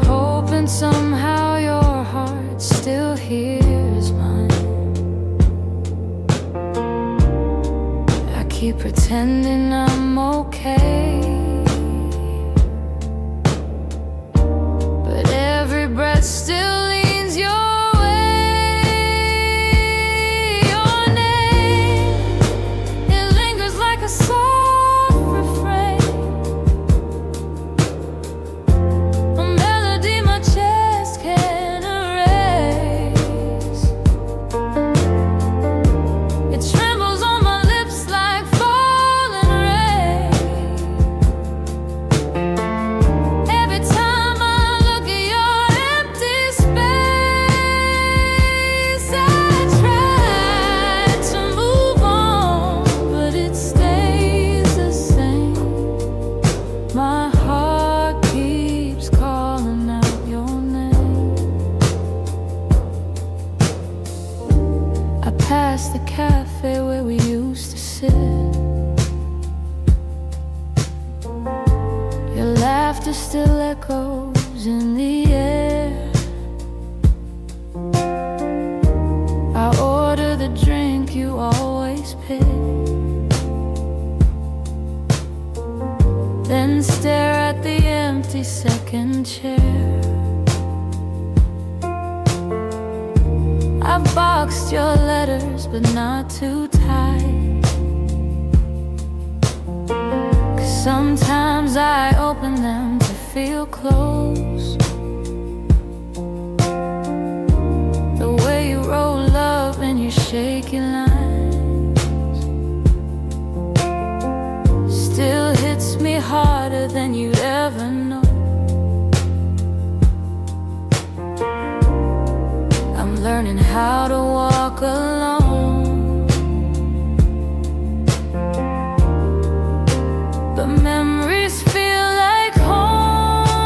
hoping somehow your heart still hears mine. Keep pretending I'm okay, but every breath still leans your way. Your name, it lingers like a soft refrain, a melody my chest can't erase. It trembles on my lips like falling rain. Every time I look at your empty space, I try to move on, but it stays the same. My heart keeps calling out your name. I pass the cafe where we used to sit. Your laughter still echoes in the air. I order the drink you always pick, then stare at the empty second chair. I've boxed your letters, but not too tight, 'cause sometimes I open them to feel close. The way you roll up in your shaky lines still hits me harder than you'd ever know. I'm learning how to walk alone, but memories feel like home.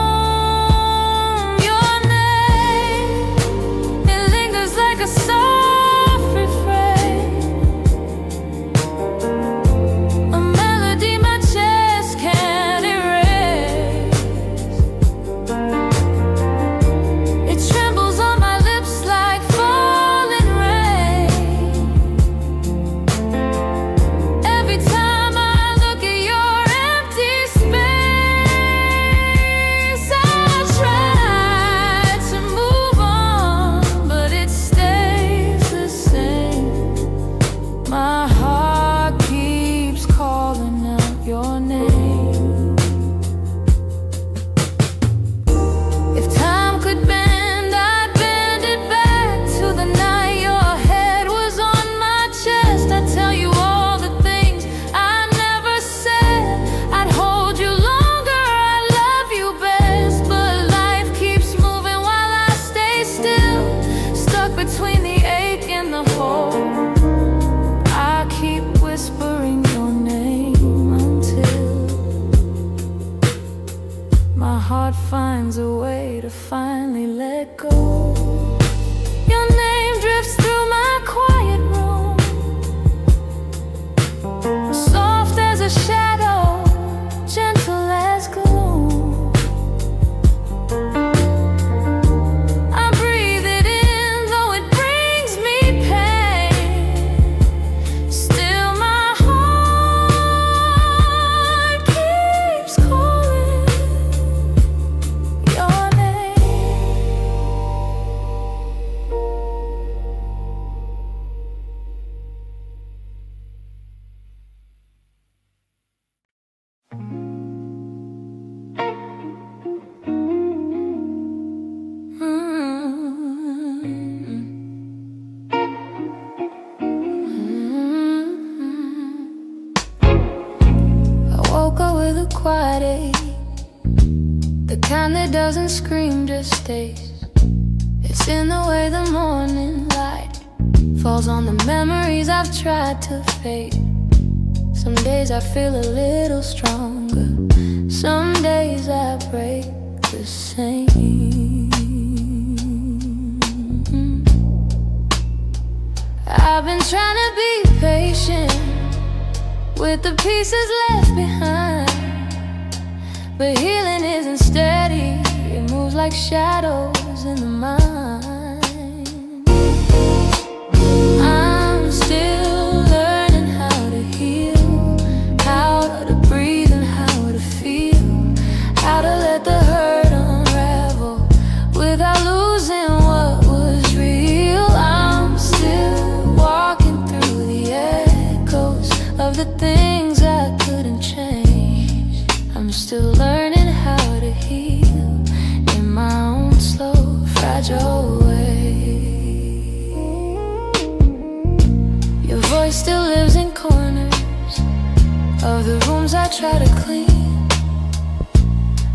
quiet ache, the kind that doesn't scream, just stays. It's in the way the morning light falls on the memories I've tried to fade. Some days I feel a little stronger, some days I break the same. I've been trying to be patient with the pieces left behind, but healing isn't steady, it moves like shadows in the mind. I'm still learning how to heal, how to breathe and how to feel, how to let the hurt unravel without losing what was real. I'm still walking through the echoes of the things I couldn't change. I'm still learning how to heal in my own slow, fragile way. Your voice still lives in corners of the rooms I try to clean,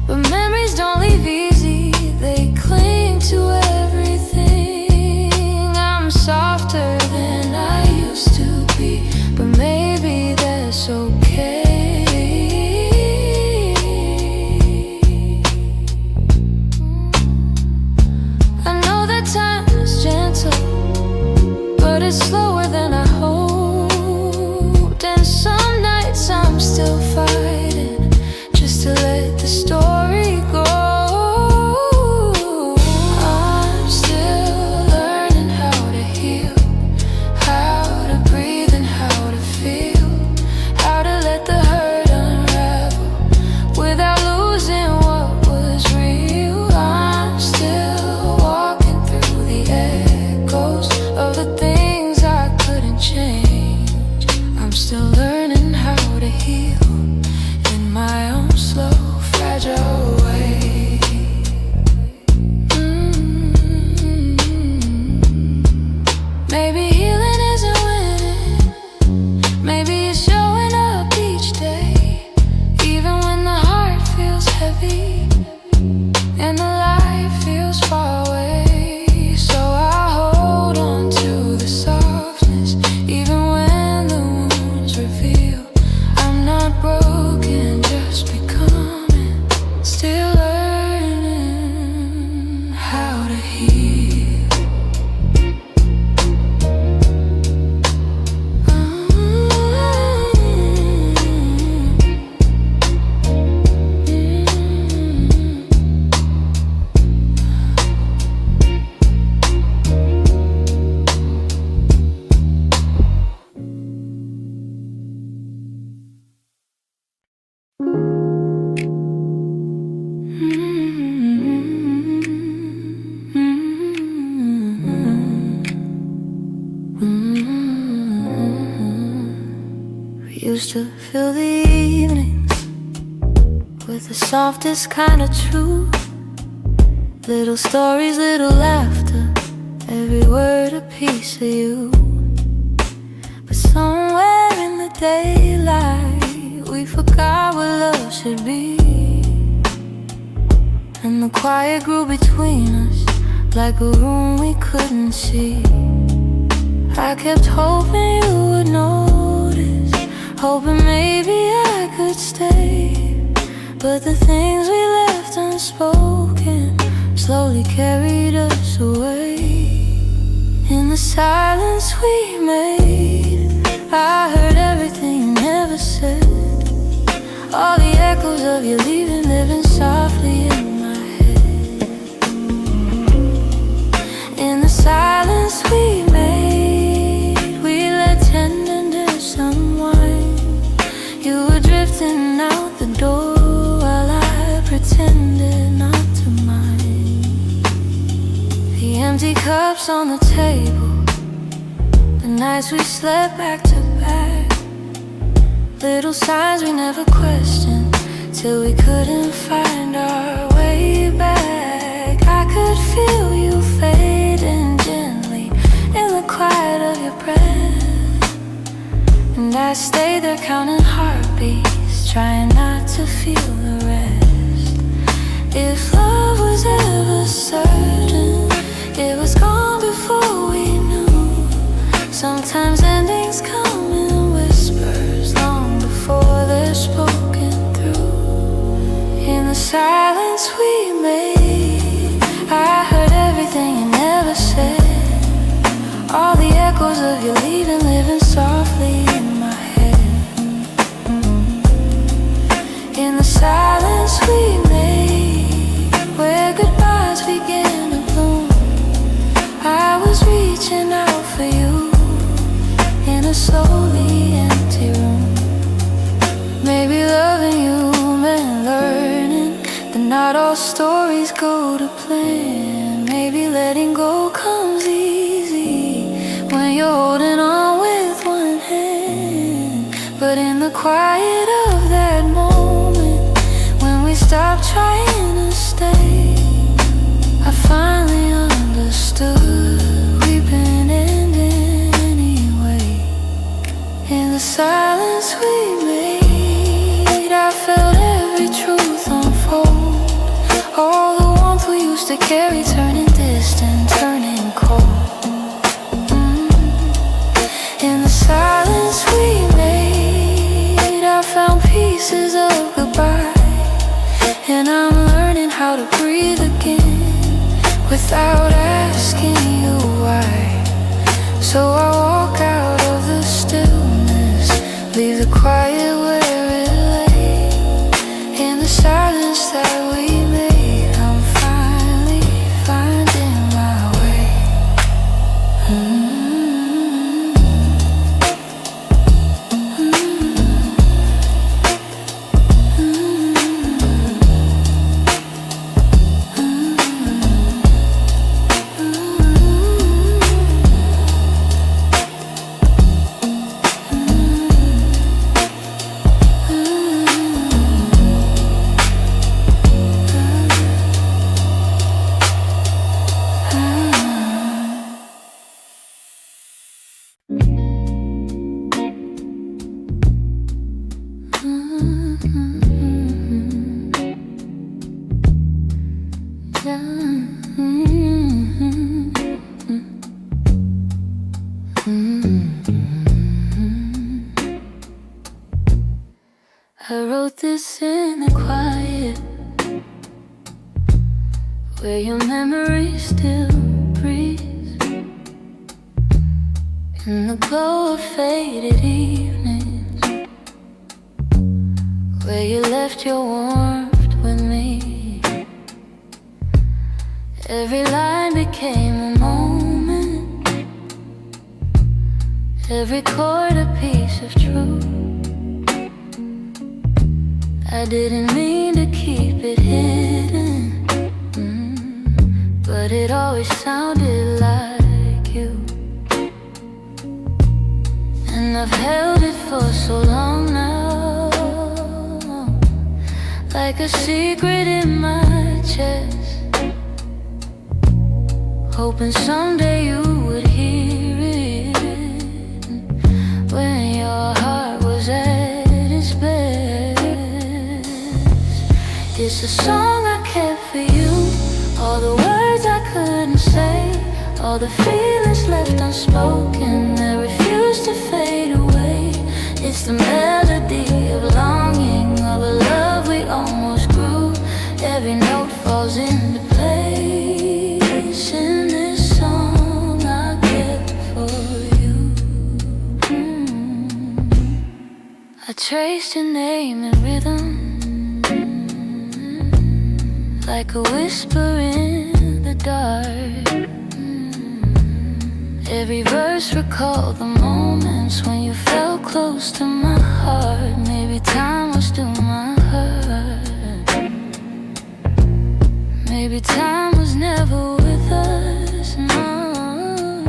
but memories don't leave easy, they cling to everything. I'm softer than I used to be, but maybe that's okay. I know that time is gentle, but it's slower than I hoped. And some nights I'm still fighting just to let the story go. I'm still learning how to heal, how to breathe and how to feel, how to let the hurt unravel without losing what was real. I'm still walking through the echoes of the things I couldn't change. I'm still learning how to heal in my own slow, fragile way. Maybe healing isn't winning, maybe it's showing up each day, even when the heart feels heavy and the light feels far away. So I hold on to the softness, even when the wounds reveal I'm not broken, just becoming, still learning how to heal. We used to fill the evenings with the softest kind of truth, little stories, little laughter, every word a piece of you. But somewhere in the daylight we forgot what love should be, and the quiet grew between us like a room we couldn't see. I kept hoping you would notice, hoping maybe I could stay, but the things we left unspoken slowly carried us away. In the silence we made, I heard everything you never said, all the echoes of you leaving living softly in my head. In the silence we made, we let tenderness unwind. You were drifting out the door while I pretended not to mind. The empty cups on the table, the nights we slept back to back, little signs we never questioned till we couldn't find our way back. I could feel you fading gently in the quiet of your breath, and I stayed there counting heartbeats trying not to feel the rest. If love was ever certain, it was gone before we knew. Sometimes endings come in whispers long before they're spoken through. In the silence we made, I heard everything you never said. All the echoes of you leaving, living softly in my head. In the silence we made, where goodbyes began to bloom, I was reaching out for you in a slowly empty room. Maybe loving you meant learning that not all stories go to plan. Maybe letting go comes easy when you're holding on with one hand. But in the quiet of that moment, when we stopped trying to stay, I finally understood we've been ending anyway. In the silence we made, I felt every truth unfold. All the warmth we used to carry turning distant, turning cold. In the silence we made, I found pieces of goodbye, and I'm learning how to breathe again without asking you why. So I walk out of the stillness, leave the quiet where it lay. In the silence that we made, I'm finally finding my way. I wrote this in the quiet, where your memory still breathes, in the glow of faded evenings, where you left your warmth with me. Every line became a moment, every chord a piece of truth. I didn't mean to keep it hidden, but it always sounded like you. And I've held it for so long now, like a secret in my chest, hoping someday you would hear it when your heart was at its best. It's a song I kept for you, all the words I couldn't say, all the feelings left unspoken that refuse to fade away. It's the melody of longing, of a love we almost grew. Every note falls into place in this song I kept for you. I traced your name in rhythm, like a whisper in the dark. Every verse recalled the moments when you felt close to my heart. Maybe time was still my hurt. Maybe time was never with us, no.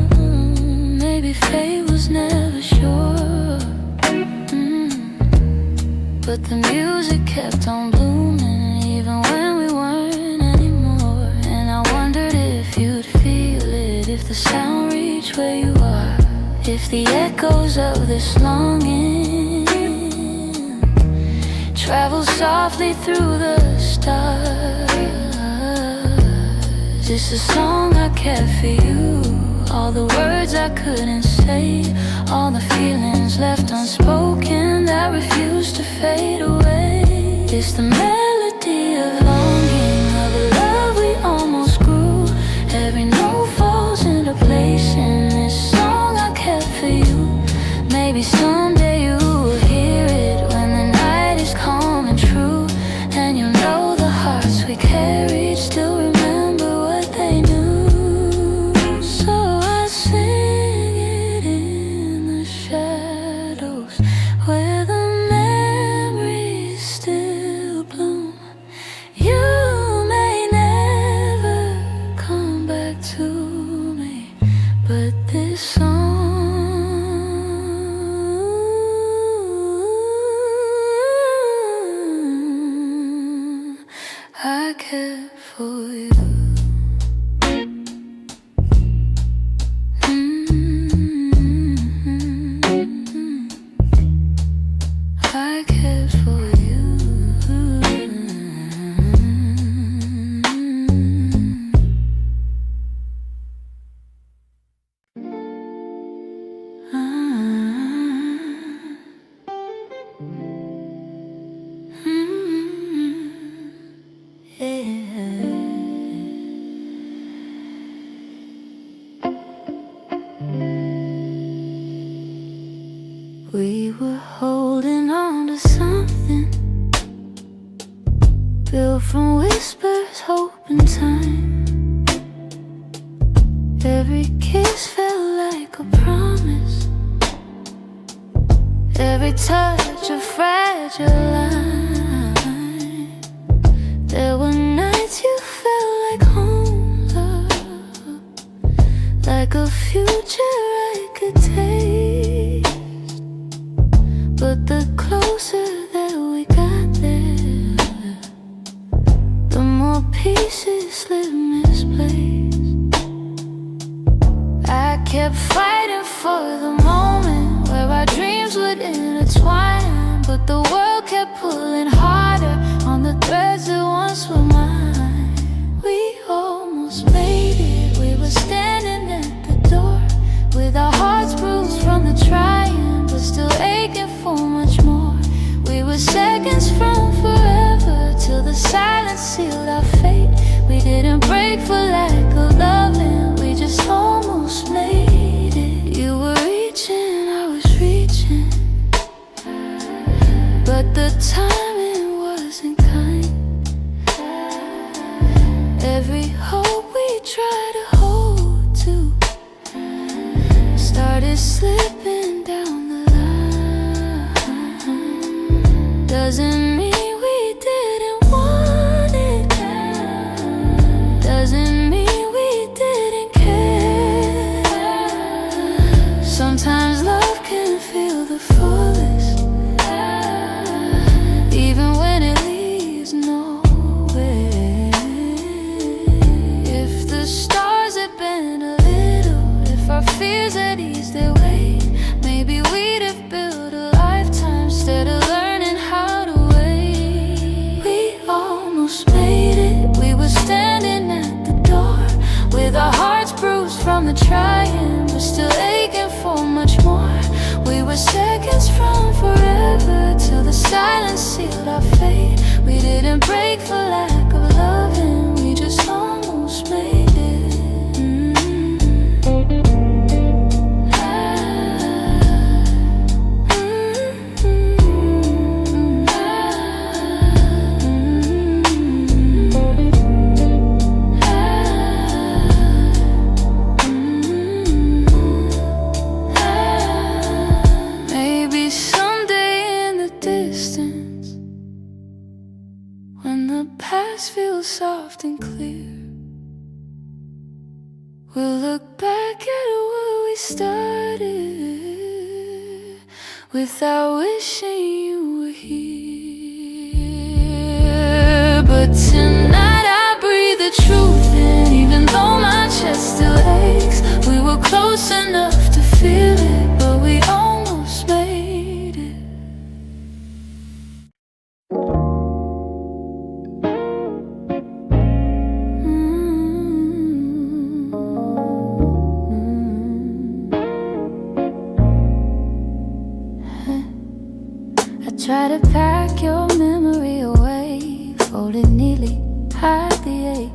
Maybe fate was never sure. But the music kept on blooming even when we weren't anymore. And I wondered if you'd feel it, if the sound reached where you are, if the echoes of this longing travel softly through the stars. It's a song I kept for you, all the words I couldn't say, all the feelings left unspoken that refuse to fade away. It's the melody of longing, of a love we almost grew. Every note falls into place in this song I kept for you. Maybe someday you will hear it when the night is calm and true, and you'll know the hearts we carried still remember what they knew. So I sing it in the shadows where the memories still bloom. You may never come back to me, but this song I kept for you. I cared for you. We were holding on to something built from whispers, hope, and time. Every kiss felt like a promise, every touch a fragile line. There were nights you felt like home, love, like a future I could taste. But the closer that we got there, the more pieces slipped misplaced. I kept fighting for the moment where our dreams would intertwine, but the world kept pulling harder on the threads that once were mine. We almost made it, we were standing at the door, with our hearts bruised from the trying, but still aching for much more. We were seconds from forever, till the silence sealed our fate. We didn't break for lack of loving, we just almost made it. You were reaching, I was reaching, but the timing wasn't kind. Every hope we tried to hold to started slipping down the line. Doesn't mean we didn't want it, doesn't mean we didn't care. Sometimes love can feel the fullest, even when it leads nowhere. If the stars had been a little, if our fears had eased their weight, maybe we'd have built a lifetime instead of learning how to wait. We almost made it, we were standing at the door, with our hearts bruised from the trying, but still aching for much more. We were seconds from forever, till the silence sealed our fate. We didn't break for lack of loving, we just almost made it. Maybe someday in the distance, when the past feels soft and clear, we'll look back at where we started, without wishing you were here. But tonight I breathe the truth in, even though my chest still aches. We were close enough to feel it, but we almost made it. I try to pack your memory away, fold it neatly, hide the ache.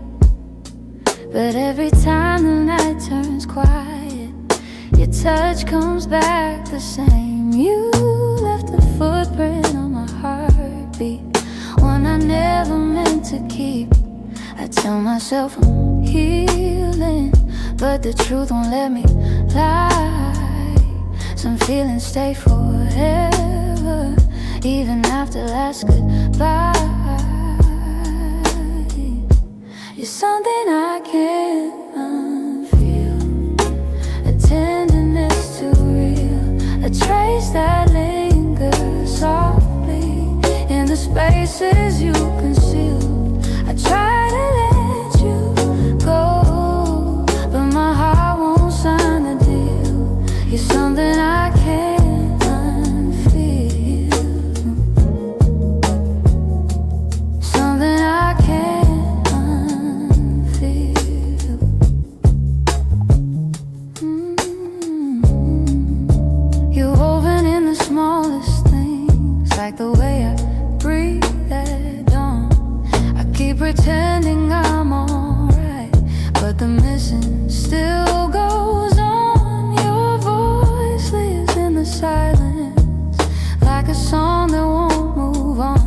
But every time the night turns quiet, your touch comes back the same. You left a footprint on my heartbeat, one I never meant to keep. I tell myself I'm healing, but the truth won't let me lie. Some feelings stay forever, even after last goodbye. You're something I can't unfeel, a tenderness too real, a trace that lingers softly in the spaces you conceal. I try to let you go, but my heart won't sign the deal. You're something I can't unfeel, something I can't unfeel. You're woven in the smallest things, like the way I breathe at dawn. I keep pretending I'm alright, but the missing still goes on. Your voice lives in the silence, like a song that won't move on.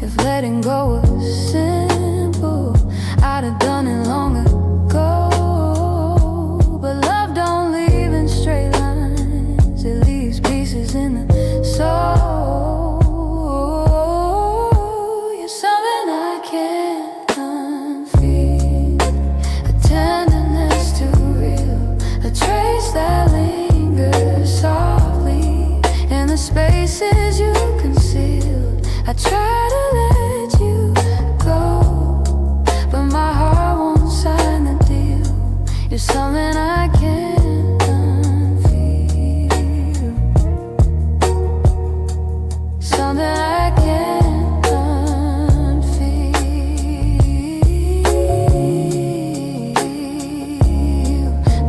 If letting go was simple, I'd have done it long ago. But love don't leave in straight lines, it leaves pieces in the soul. You're something I can't unfeel, a tenderness too real, a trace that lingers softly in the spaces you concealed. I try to let you go, but my heart won't sign the deal. You're something I can't unfeel, something I can't unfeel.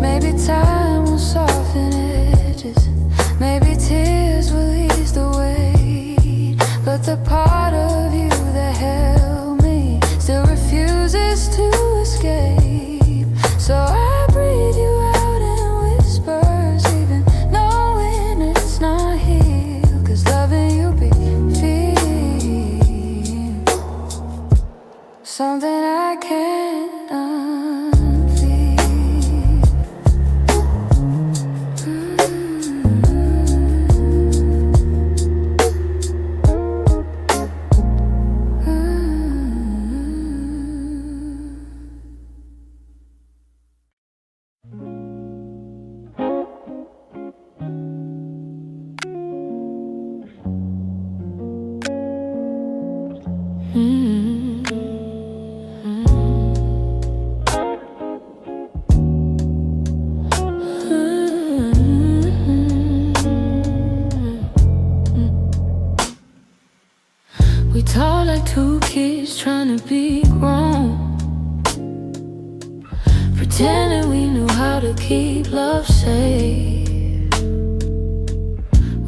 Maybe time will soften edges, maybe tears will ease the weight, but the part of you that held me still refuses to escape. So I breathe you out in whispers, even knowing it's not healed, 'cause loving you be feel something I can't unfeel. We talk like two kids trying to be grown, pretending we knew how to keep love safe.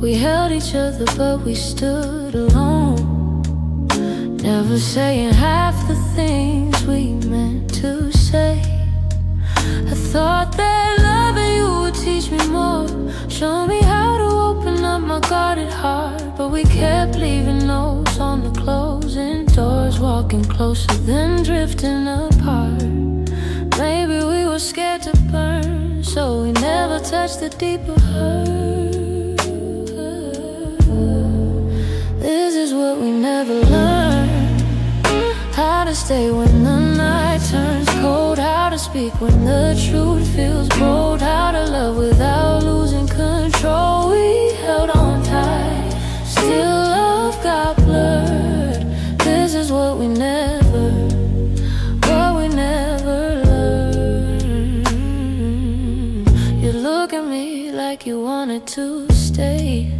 We held each other but we stood alone, never saying half the things we meant to say. I thought that loving you would teach me more, show me how to open up my guarded heart. But we kept leaving notes on the closing doors, walking closer then drifting apart. Maybe we were scared to burn, so we never touched the deeper hurt. This is what we never learned, how to stay when the night turns cold, how to speak when the truth feels bold, how to love without losing control. We held on tight, still love got blurred. This is what we never learned. You look at me like you wanted to stay,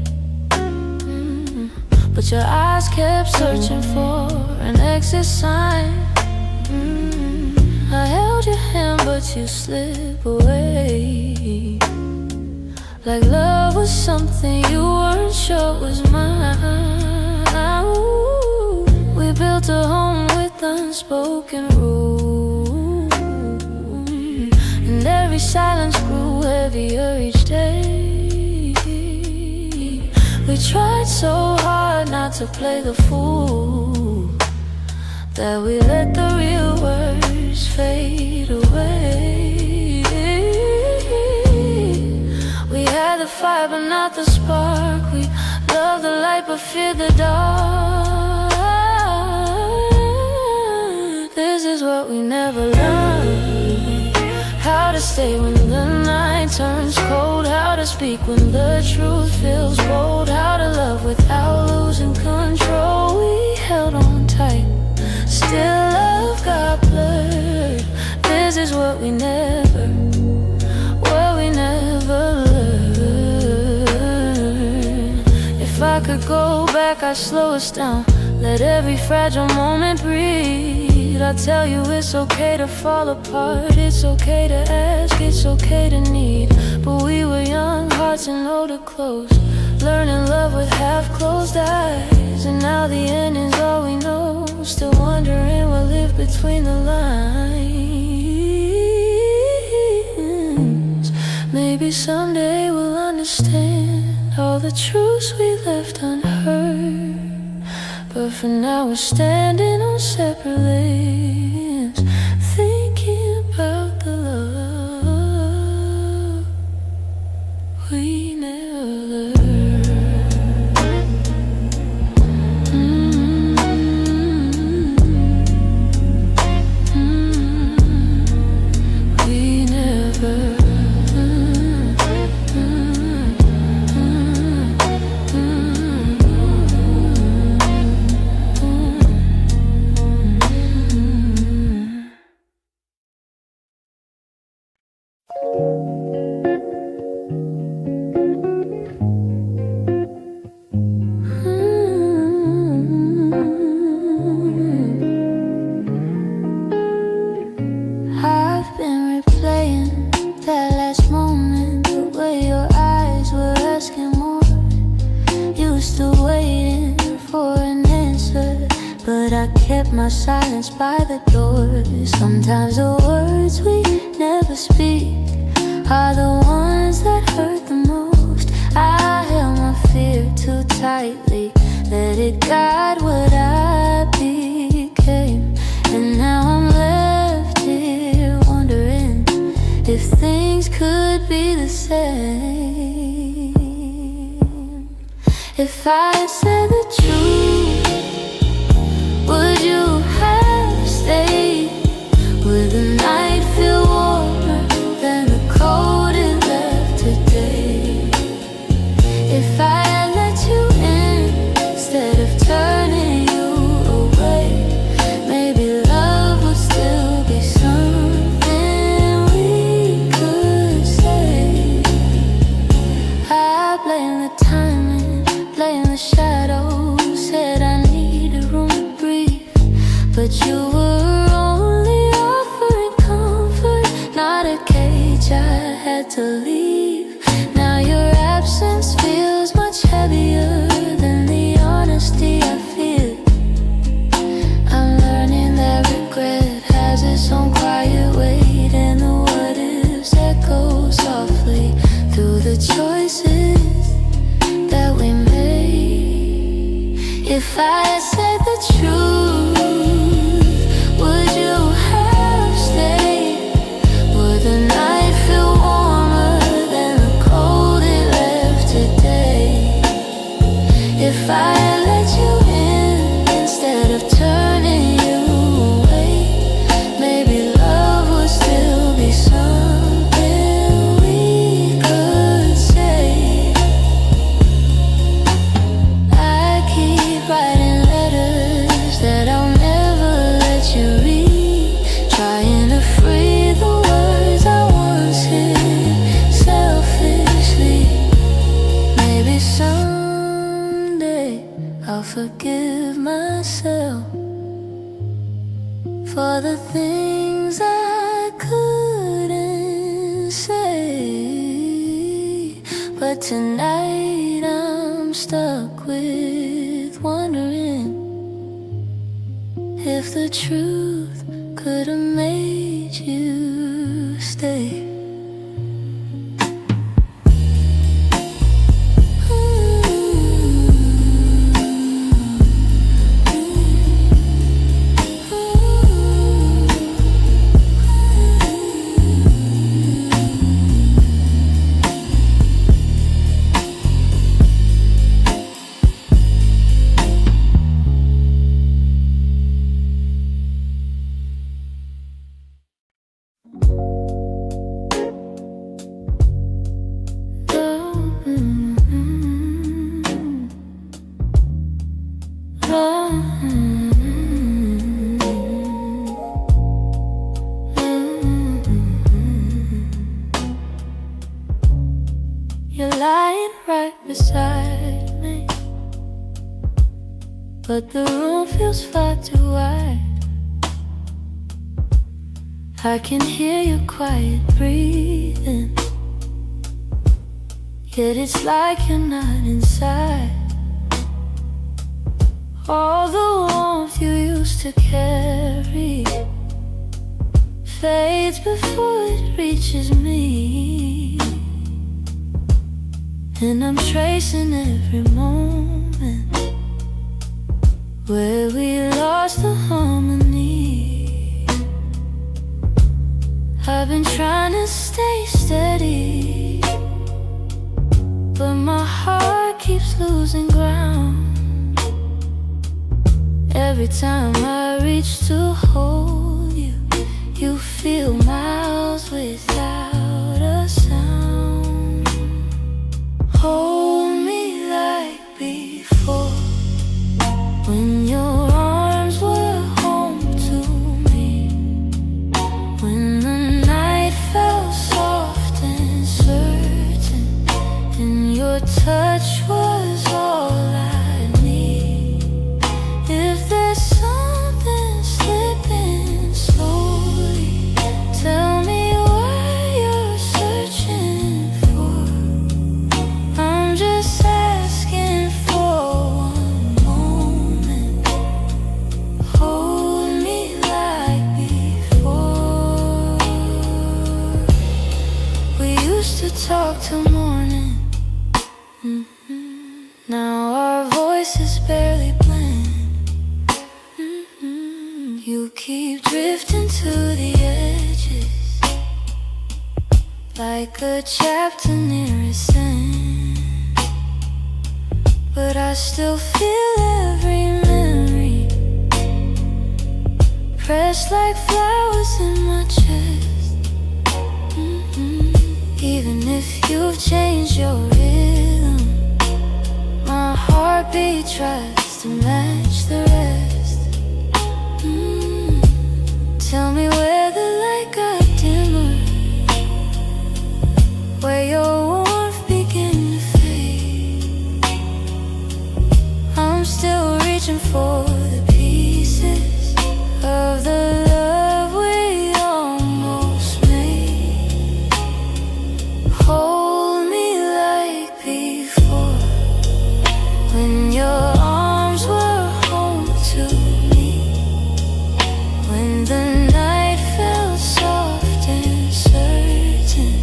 but your eyes kept searching for an exit sign. I held your hand but you slip away, like love was something you weren't sure was mine. unspoken rule, and every silence grew heavier each day. We tried so hard not to play the fool, that we let the real words fade away. We had the fire but not the spark. We loved the light but feared the dark. This is what we never learned: how to stay when the night turns cold, how to speak when the truth feels bold, how to love without losing control. We held on tight, still love got blurred. This is what we never learned. If I could go back, I'd slow us down, let every fragile moment breathe. I'd tell you it's okay to fall apart, it's okay to ask, it's okay to need. But we were young, hearts and older clothes, learning love with half-closed eyes. And now the ending's all we know, still wondering what lived between the lines. Maybe someday we'll understand all the truths we left unheard, but for now we're standing on separate lanes, thinking about the love we never learned. My silence by the door. Sometimes the words we never speak are the ones that hurt the most. I held my fear too tightly, let it guide what I became. And now I'm left here wondering if things could be the same. If I had said the truth, would you have stayed? Would the night feel warmer than the cold it left today? If I had let you in instead of turning you away, maybe love would still be something we could say. I blame the timing, blame the shadows, said I needed room, but you were only offering comfort, not a cage I had to leave. Now your absence feels much heavier than the honesty I feel. I'm learning that regret has its own quiet weight, and the what ifs echo softly through the choices that we made. If I had said the truth, would you have stayed? Would the night feel warmer than the cold it left today? If I had let you in instead of turning you away, maybe love would still be something we could say. I keep writing letters that I'll never let you read, trying to free the words I once hid selfishly. Maybe someday I'll forgive myself for the things I couldn't say. But tonight I'm stuck with wondering if the truth could have made you stay. You're lying right beside me, but the room feels far too wide. I can hear your quiet breathing, yet it's like you're not inside. All the warmth you used to carry fades before it reaches me, and I'm tracing every moment where we lost the harmony. I've been trying to stay steady, but my heart keeps losing ground. Every time I reach to hold you, you feel miles without a sound. Hold me like before, when your arms were home to me, when the night felt soft and certain, and your touch was all I need. If there's something slipping slowly, tell me what you're searching for. I'm just asking for one moment. Hold me like before. We used to talk till morning. Now our voices barely blend. You keep drifting to the edges, like a chapter near its end, but I still feel every memory pressed like flowers in my chest. Even if you've changed your rhythm, my heartbeat tries to match the rest. Tell me where the light got dimmer, where your warmth began to fade. I'm still reaching for the pieces of the love we almost made. Hold me like before, when your arms were home to me, when the night felt soft and certain,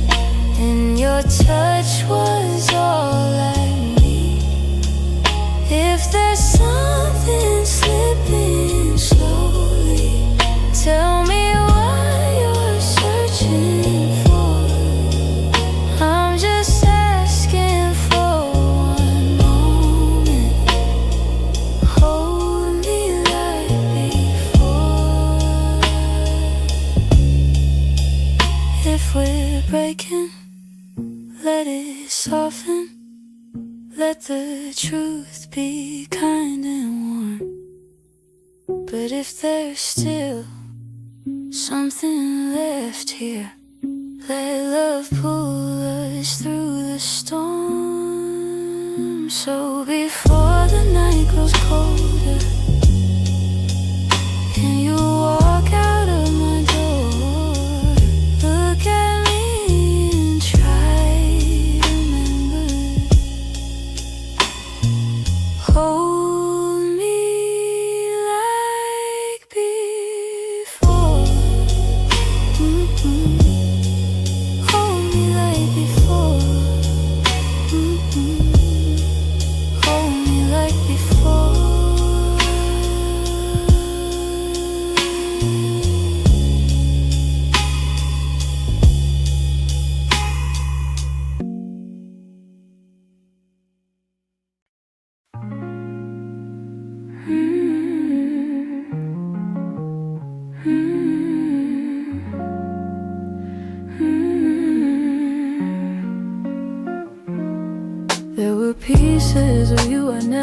and your touch was all I need. If there's something slipping slowly, tell me what you're searching for. I'm just asking for one moment. Hold me like before. If we're breaking, let it soften. Let the truth be kind and warm. But if there's still something left here, let love pull us through the storm. So before the night grows colder and you walk out of my door, look at me and try to remember. Hold me like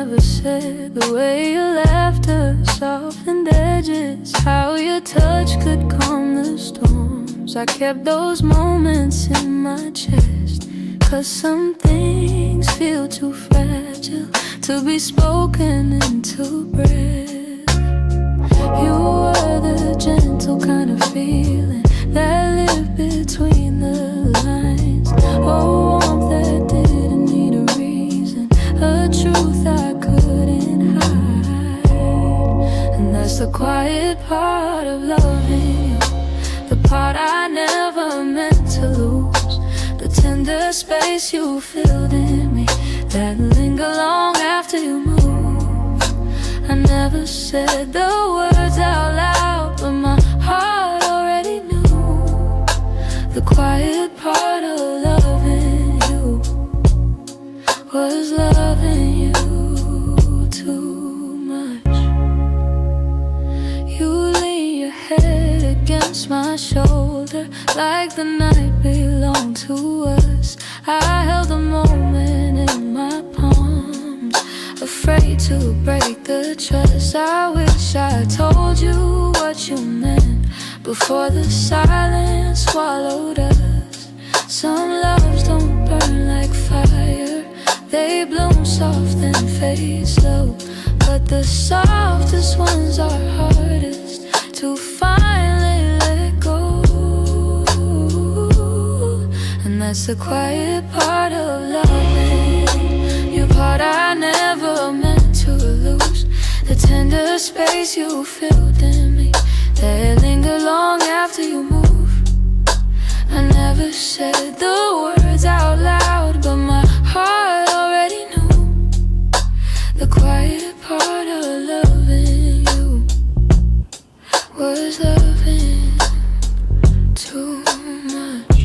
never said. The way your laughter softened edges, how your touch could calm the storms. I kept those moments in my chest, 'cause some things feel too fragile to be spoken into breath. You were the gentle kind of feeling that lived between the lines. Oh, warmth that didn't need a reason, a truth I couldn't hide. And that's the quiet part of loving you, the part I never meant to lose. The tender space you filled in me, that linger long after you move. I never said the words out loud, but my heart already knew. The quiet part of loving you was loving you too much. You lean your head against my shoulder like the night belonged to us. I held the moment in my palms, afraid to break the trust. I wish I told you what you meant before the silence swallowed us. Some loves don't burn like fire, they bloom soft and fade slow. But the softest ones are hardest to finally let go. And that's the quiet part of loving you, part I never meant to lose. The tender space you filled in me, that linger long after you move. I never said the words out loud, but my heart already knew. The quiet part of loving you was loving too much.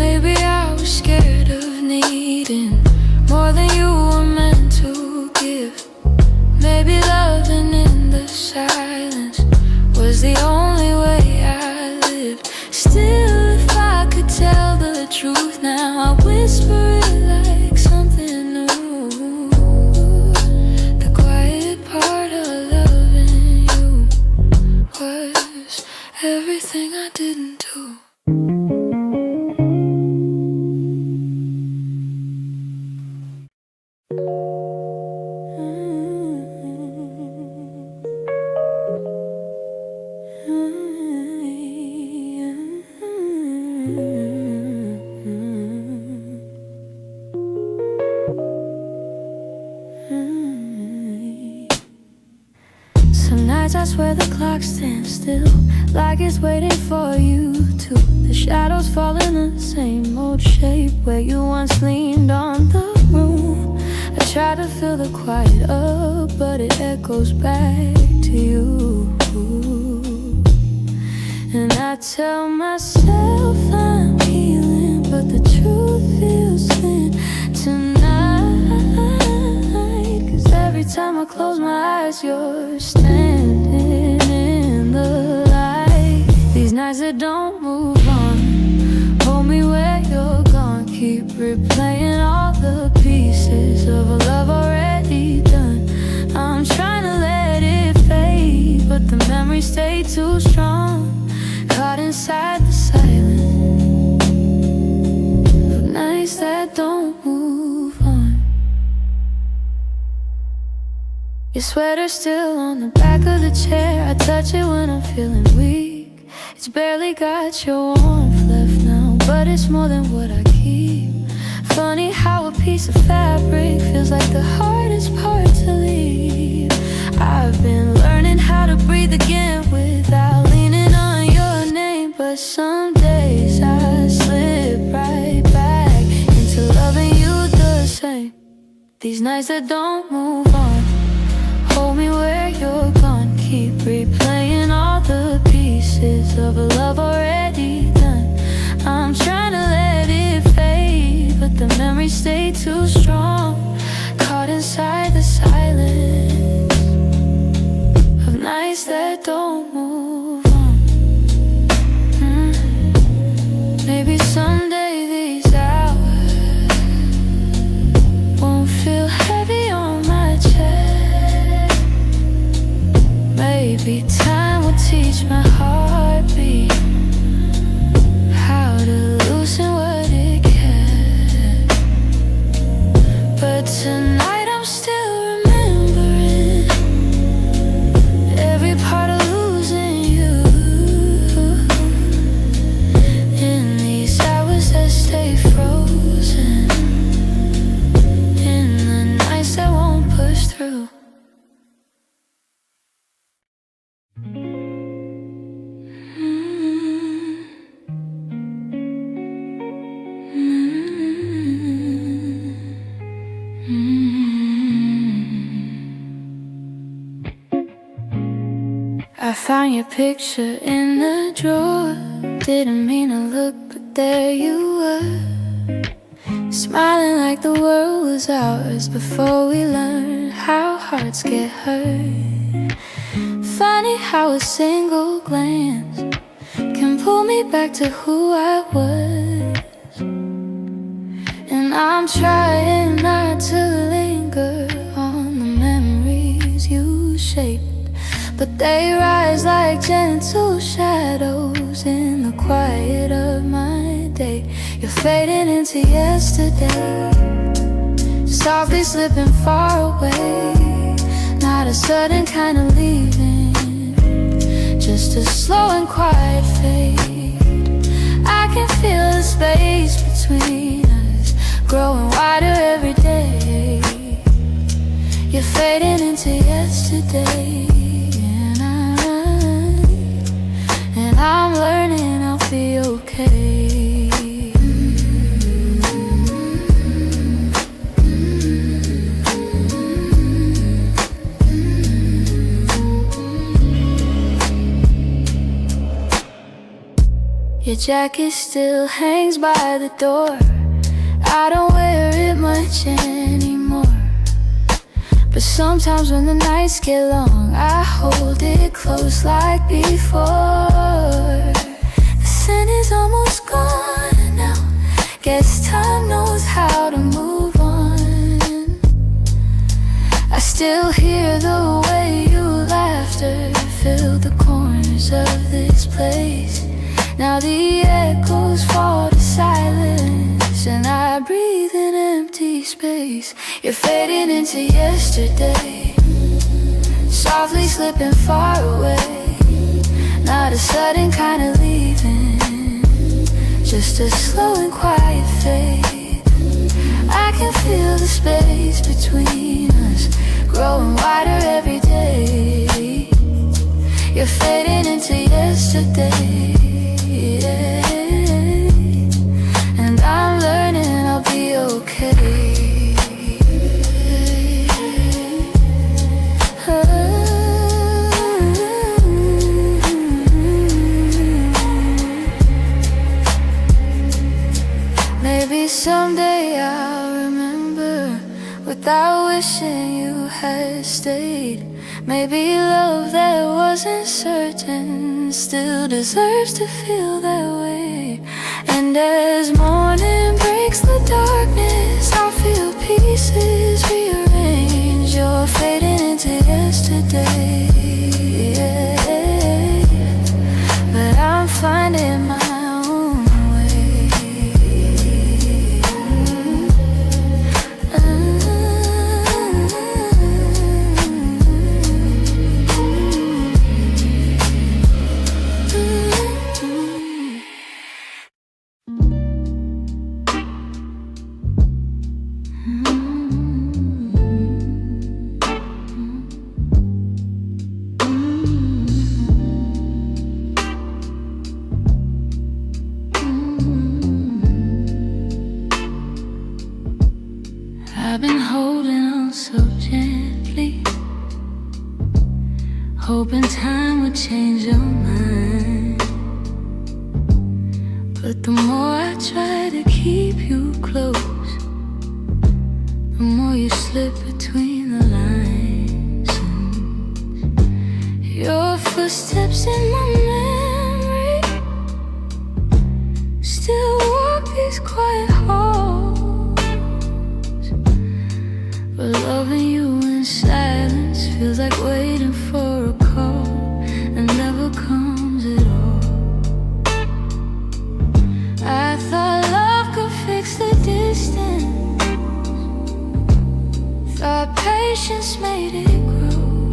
Maybe I was scared of needing more than you were meant to give. Maybe loving in the silence was the only way I lived. Still, if I could tell the truth now, I whisper it like something new. The quiet part of loving you was everything I didn't do. Some nights I swear the clock stands still, like it's waiting for you to. The shadows fall in the same old shape where you once leaned on the room. I try to fill the quiet up, but it echoes back to you. And I tell myself I'm healing, but the truth feels thin tonight. 'Cause every time I close my eyes, you're standing in the light. These nights that don't move on, hold me where you're gone. Keep replaying all the pieces of a love already done. I'm trying to let it fade, but the memories stay too strong. Caught inside the silence of nights that don't move on. Your sweater's still on the back of the chair. I touch it when I'm feeling weak. It's barely got your warmth left now, but it's more than what I keep. Funny how a piece of fabric feels like the hardest part to leave. I've been learning how to breathe again without leaning on your name, but some days I slip right back into loving you the same. These nights that don't move on, hold me where you're gone. Keep replaying all the pieces of a love already done. I'm trying to let it fade, but the memories stay too strong. Caught inside the silence of nights that don't move on. Maybe someday these hours Maybe time will teach my heartbeat how to loosen what it can. But tonight I'm still remembering every part of losing you. In these hours that stay frozen, in the nights that won't push through. I found your picture in the drawer. Didn't mean to look, but there you were, smiling like the world was ours before we learned how hearts get hurt. Funny how a single glance can pull me back to who I was. And I'm trying not to linger on the memories you shaped, but they rise like gentle shadows in the quiet of my day. You're fading into yesterday, softly slipping far away. Not a sudden kind of leaving, just a slow and quiet fade. I can feel the space between us growing wider every day. You're fading into yesterday, and I'm learning I'll be okay. Your jacket still hangs by the door. I don't wear it much anymore, but sometimes when the nights get long, I hold it close like before. The scent is almost gone now. Guess time knows how to move on. I still hear the way your laughter filled the corners of this place. Now the echoes fall to silence, and I breathe in empty space. You're fading into yesterday, softly slipping far away. Not a sudden kind of leaving, just a slow and quiet fade. I can feel the space between us growing wider every day. You're fading into yesterday, and I'm learning I'll be okay. Maybe someday I'll remember without wishing you had stayed. Maybe love that wasn't certain still deserves to feel that way. And as morning breaks the darkness, I'll feel pieces rearrange. You're fading into yesterday, but I'm finding my own way. I've been holding on so gently, hoping time would change your mind. But the more I try to keep you close, the more you slip between the lines. Your footsteps in my memory still walk these quiet halls, but loving you in silence feels like waiting for a call. Our patience made it grow,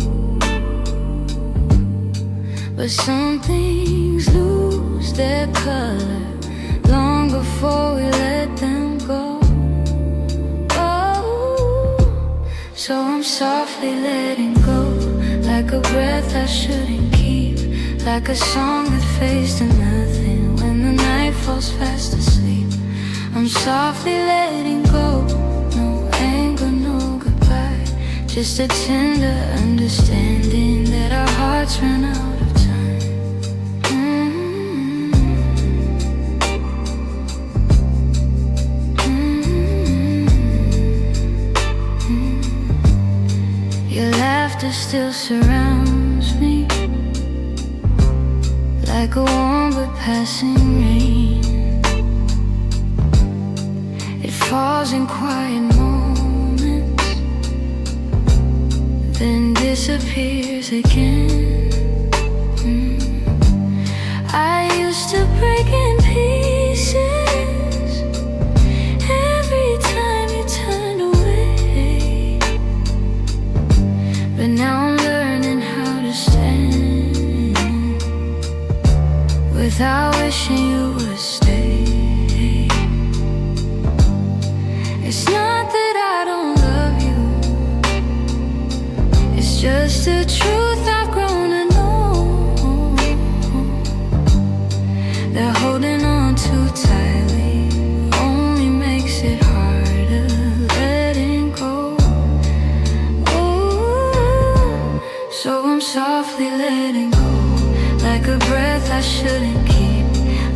but some things lose their color long before we let them go. Oh, so I'm softly letting go, like a breath I shouldn't keep, like a song that fades to nothing when the night falls fast asleep. I'm softly letting go, no anger, no goodbye, just a tender understanding that our hearts run out of time. Your laughter still surrounds me, like a warm but passing rain. It falls in quiet moments, then disappears again. I used to break in pieces every time you turned away, but now I'm learning how to stand without wishing you would stay. It's not that I don't love you, it's just the truth I've grown to know, that holding on too tightly only makes it harder letting go. Ooh, so I'm softly letting go, like a breath I shouldn't keep,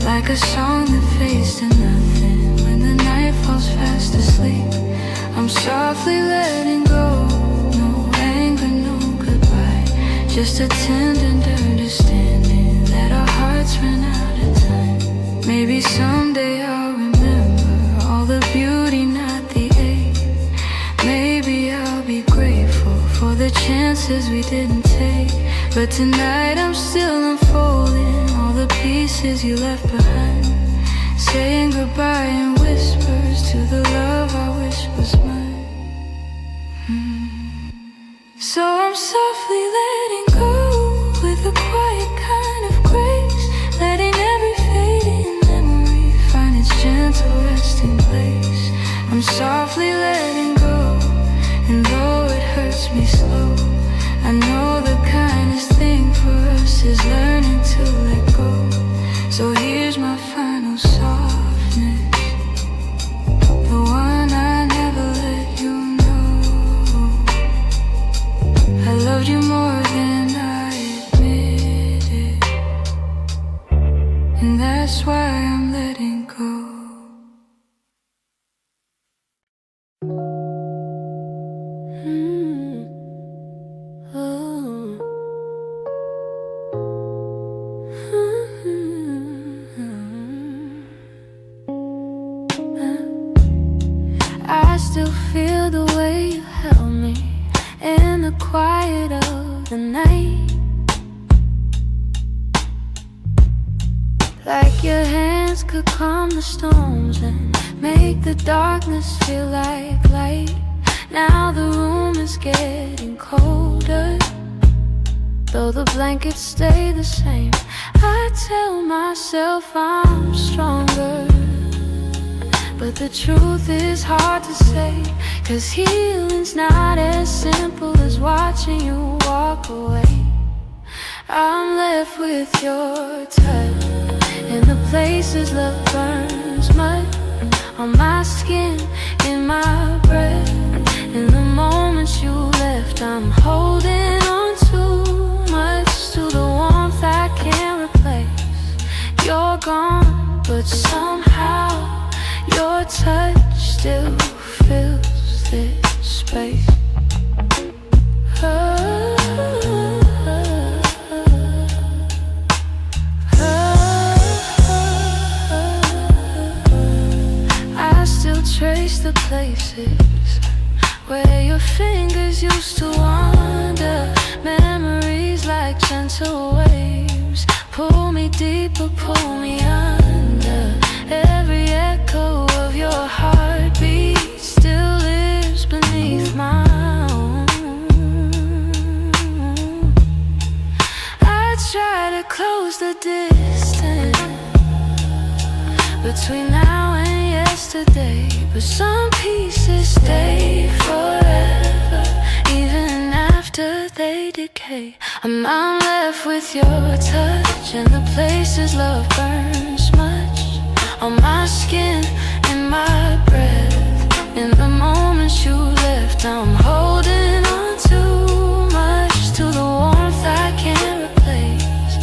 like a song that fades to nothing when the night falls fast asleep. I'm softly letting go, no anger, no goodbye, just a tender understanding that our hearts ran out of time. Maybe someday I'll remember all the beauty, not the ache. Maybe I'll be grateful for the chances we didn't take, but tonight I'm still unfolding all the pieces you left behind, saying goodbye in whispers to the love I wish was mine. So I'm softly letting go with a quiet kind of grace, letting every fading memory find its gentle resting place. I'm softly letting go, and though it hurts me slow, I know the kindest thing for us is learning to let go. So here's my final softness, the one I never let you know. I loved you more than I admitted, and that's why I'm letting go. I still feel the way you held me in the quiet of the night, like your hands could calm the storms and make the darkness feel like light. Now the room is getting colder, though the blankets stay the same. I tell myself I'm stronger, but the truth is hard to say, 'cause healing's not as simple as watching you walk away. I'm left with your touch in the places love burns mud, on my skin, in my breath. In the moments you left, I'm holding on too much to the warmth I can't replace. You're gone, but somehow your touch still fills this space. I still trace the places where your fingers used to wander. Memories like gentle waves pull me deeper, pull me under. Every echo of your heartbeat still lives beneath mine. between now and yesterday, but some pieces stay forever, even after they decay. I'm left with your touch and the places love burns much on my skin and my breath. In the moments you left, I'm holding on too much to the warmth I can't replace.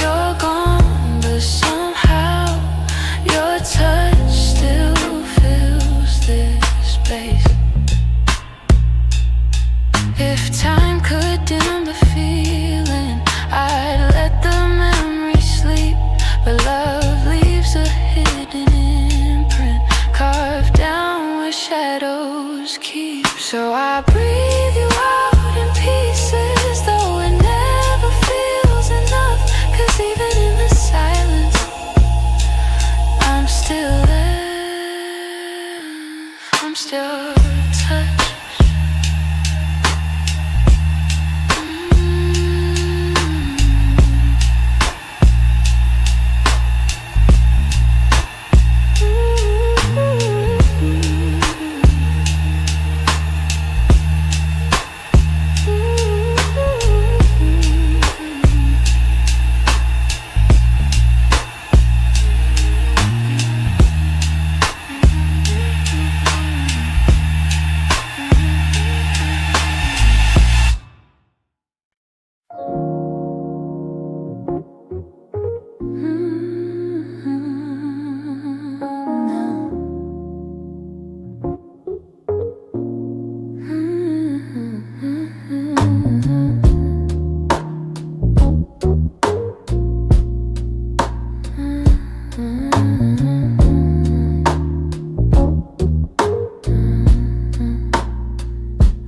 You're gone, but somehow your touch still fills this space. If time could dim the feeling, I'd let the memory sleep, but love leaves a hidden imprint carved down where shadows keep. So I breathe you out in pieces, though it never feels enough, 'cause even in the silence I'm still there, I'm still touched.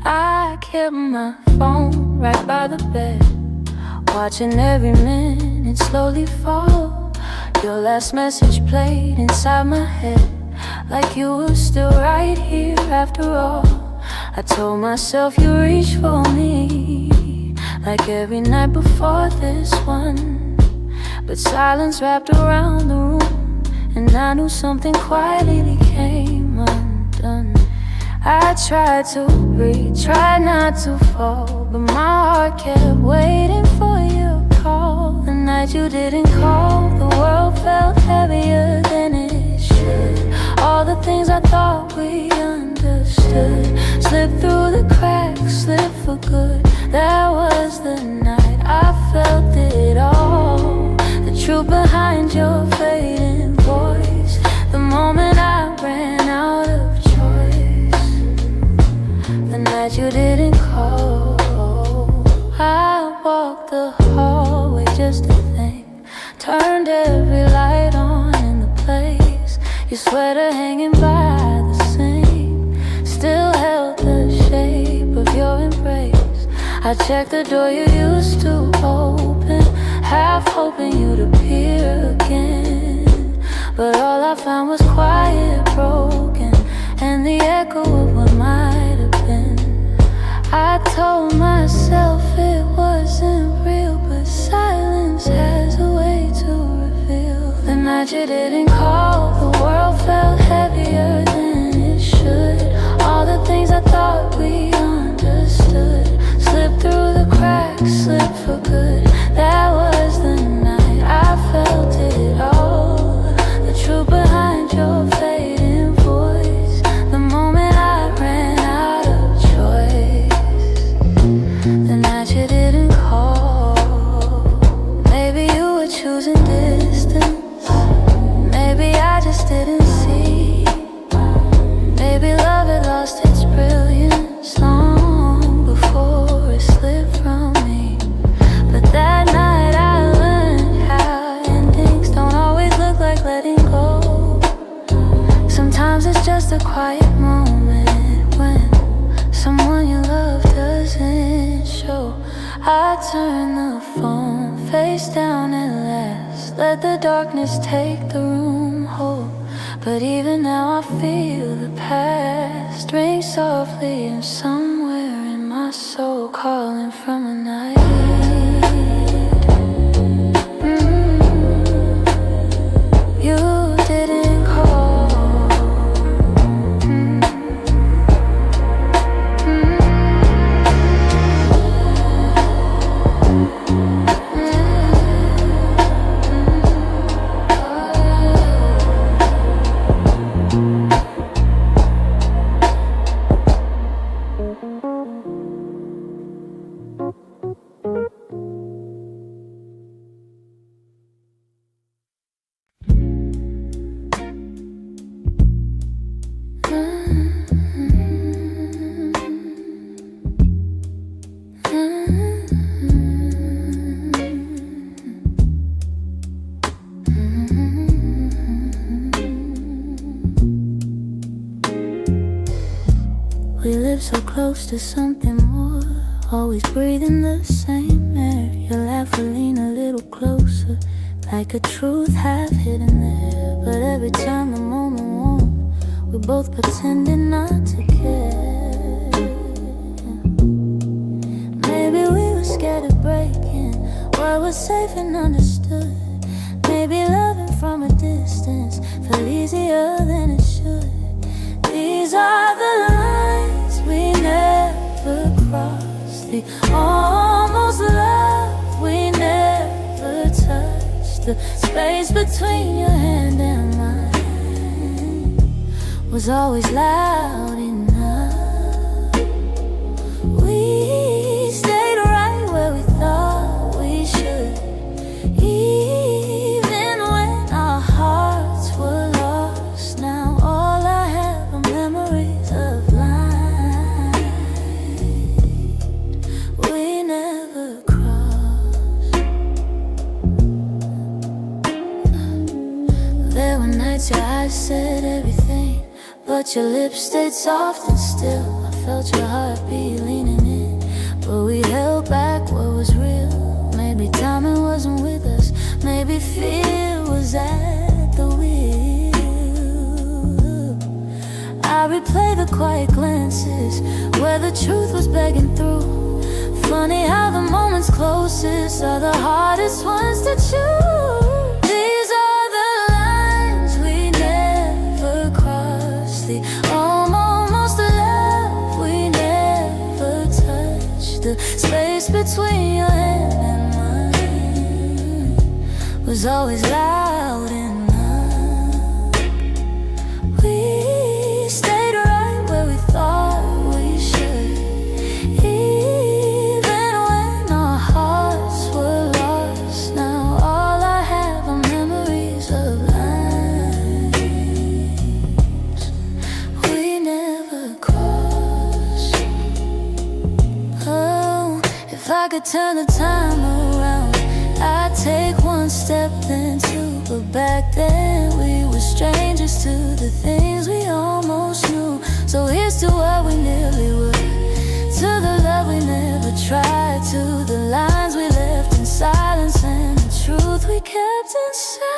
I kept my phone right by the bed, watching every minute slowly fall. Your last message played inside my head, like you were still right here after all. I told myself you reached for me, like every night before this one. But silence wrapped around the room, and I knew something quietly came undone. I tried to breathe, tried not to fall, but my heart kept waiting for your call. The night you didn't call, the world felt heavier than it should. All the things I thought we understood slipped through the cracks, slipped for good. That was the night I felt it all, the truth behind your fading voice. The moment I ran out of choice, the night you didn't call. I walked the hallway just to think, turned every light on in the place. Your sweater hanging by the sink still held the shape of your embrace. I checked the door you used to open, half hoping you'd appear again. But all I found was quiet, broken, and the echo of what might have been. I told myself it wasn't real, but silence has a way to reveal. The night you didn't call, the world felt heavier than it should. All the things I thought we understood slipped through the cracks, slipped for good. That was the night I felt it all, the truth behind your fading voice. The moment I ran out of choice, the night you didn't call. Maybe you were choosing distance, maybe I just didn't see. Maybe love had lost its brilliance long before it slipped from me. But that night I learned how endings don't always look like letting go. Sometimes it's just a quiet moment when someone you love doesn't show. I turn the phone face down at last, let the darkness take the room whole. But even now I feel the past ring softly, and somewhere in my soul calling from a night. You didn't call. We live so close to something more, always breathing the same air. Your laugh will lean a little closer, like a truth half hidden there. But every time the moment won't, we're both pretending not to care. Maybe we were scared of breaking what was safe and understood. Maybe loving from a distance felt easier than it should. These are the lines we never crossed, the almost love we never touched. The space between your hand and mine was always loud enough. We stayed right where we thought we should, even when our hearts were lost. Now all I have are memories of lines we never crossed. There were nights your eyes said everything, but your lips stayed soft and still. I felt your heartbeat leaning in, but we held back what was real. Maybe timing wasn't with us, maybe fear was at the wheel. I replay the quiet glances where the truth was begging through. Funny how the moments closest are the hardest ones to choose. These are the lines we never crossed, the almost love we never touched. The space between your hand and mine was always loud enough. We stayed right where we thought we should, even when our hearts were lost. Now all I have are memories of lines we never crossed. Oh, if I could turn the time around, I'd take one step then two. But back then we were strangers to the things we almost knew. So here's to what we nearly were, to the love we never tried, to the lines we left in silence and the truth we kept inside.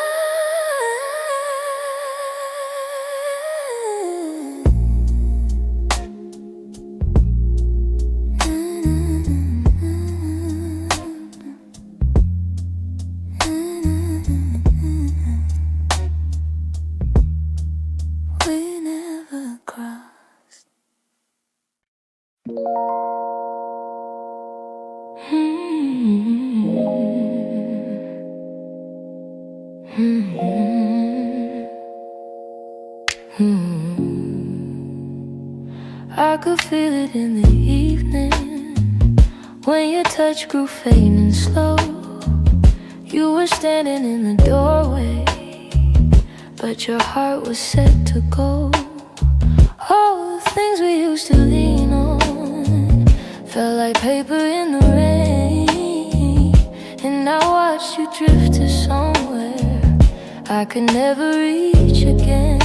We never crossed. I could feel it in the evening when your touch grew faint and slow. You were standing in the doorway, but your heart was set to go. All the things we used to lean on felt like paper in the rain, and I watched you drift to somewhere I could never reach again.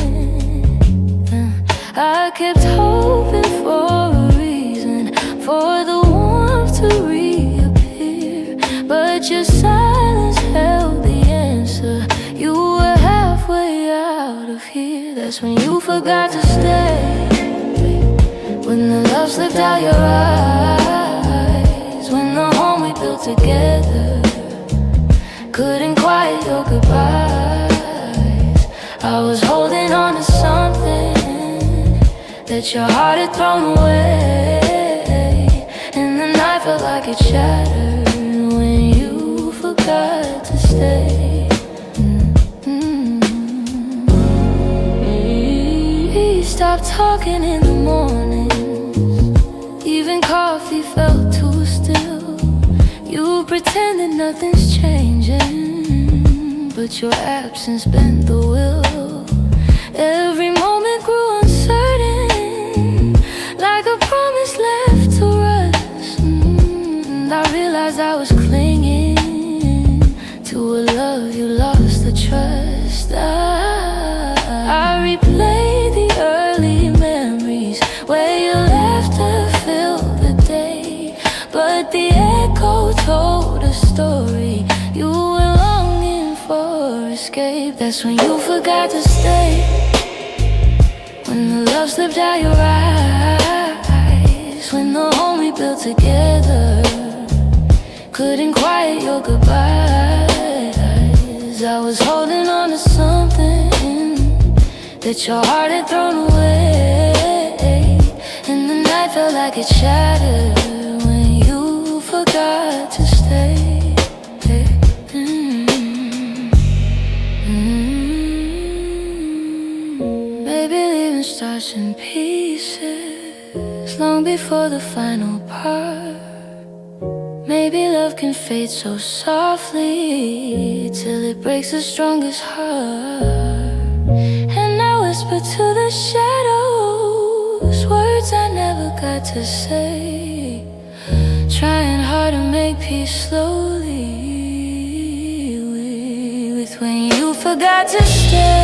I kept hoping for a reason for the warmth to reappear, but your silence held the answer. You were halfway out of here. That's when you forgot to stay, when the love slipped out your eyes, when the home we built together couldn't quiet your goodbyes. I was holding on to something that your heart had thrown away, and the night felt like it shattered when you forgot to stay. We stopped talking in the mornings, even Even coffee felt too still. You pretended nothing's changing, but your absence bent the will. Every moment grew uncertain, like a promise left to rust. And I realized I was clinging to a love you lost the trust. I replayed the early memories where your laughter filled the day, but the echo told a story. You were longing for escape. That's when you forgot to stay, when the love slipped out your eyes, when the home we built together couldn't quiet your goodbyes. I was holding on to something that your heart had thrown away, and the night felt like it shattered when you forgot to stay. Maybe leaving starts in pieces long before the final part. Maybe love can fade so softly till it breaks the strongest heart. And I whisper to the shadows words I never got to say, trying hard to make peace slowly with when you forgot to stay.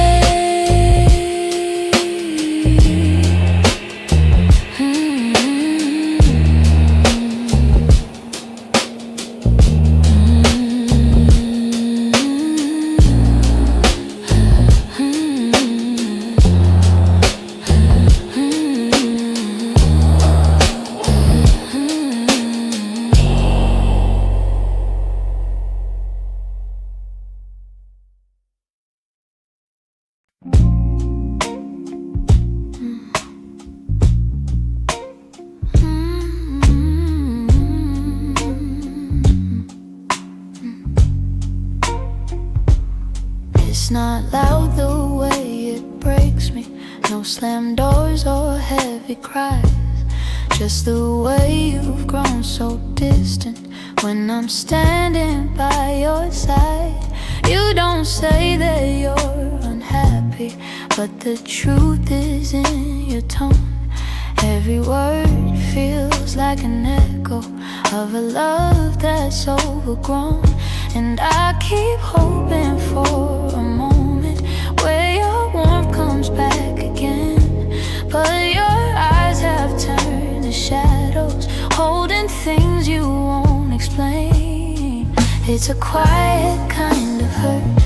It's not loud the way it breaks me, no slam doors or heavy cries, just the way you've grown so distant when I'm standing by your side. You don't say that you're unhappy, but the truth is in your tone. Every word feels like an echo of a love that's overgrown. And I keep hoping for a moment where your warmth comes back again, but your eyes have turned to shadows, holding things you won't explain. It's a quiet kind of hurt,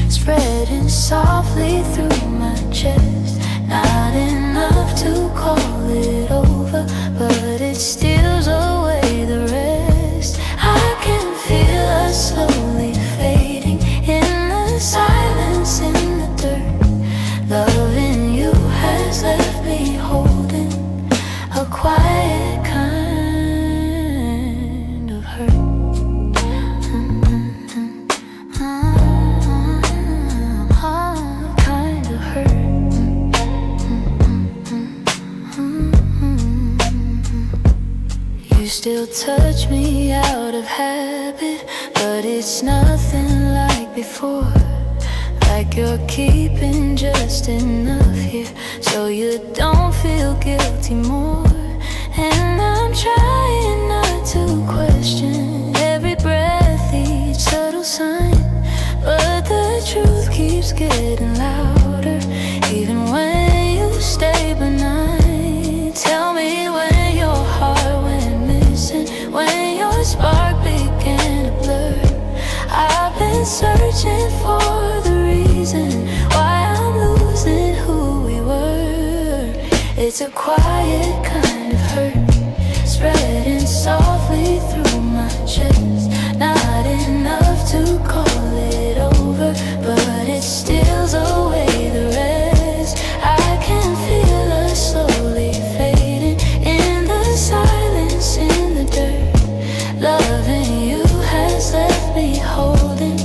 spreading softly through my chest. Not enough to call it over, but it steals away the rest. I can feel us slowly fading in the silence, in the dirt. Loving you has left me holding a quiet kind of hurt. Kind of hurt. You still touch me out of habit, but it's nothing like before. Like you're keeping just enough here so you don't feel guilty more. And I'm trying not to question every breath, each subtle sign, but the truth keeps getting louder even when you stay benign. Tell me when your heart went missing, when your spark began to blur. I've been searching for the reason why I'm losing who we were. It's a quiet kind of hurt, spreading softly through my chest. Not enough to call it over, but it steals away the rest. I can feel us slowly fading in the silence, in the dirt. Loving you has left me holding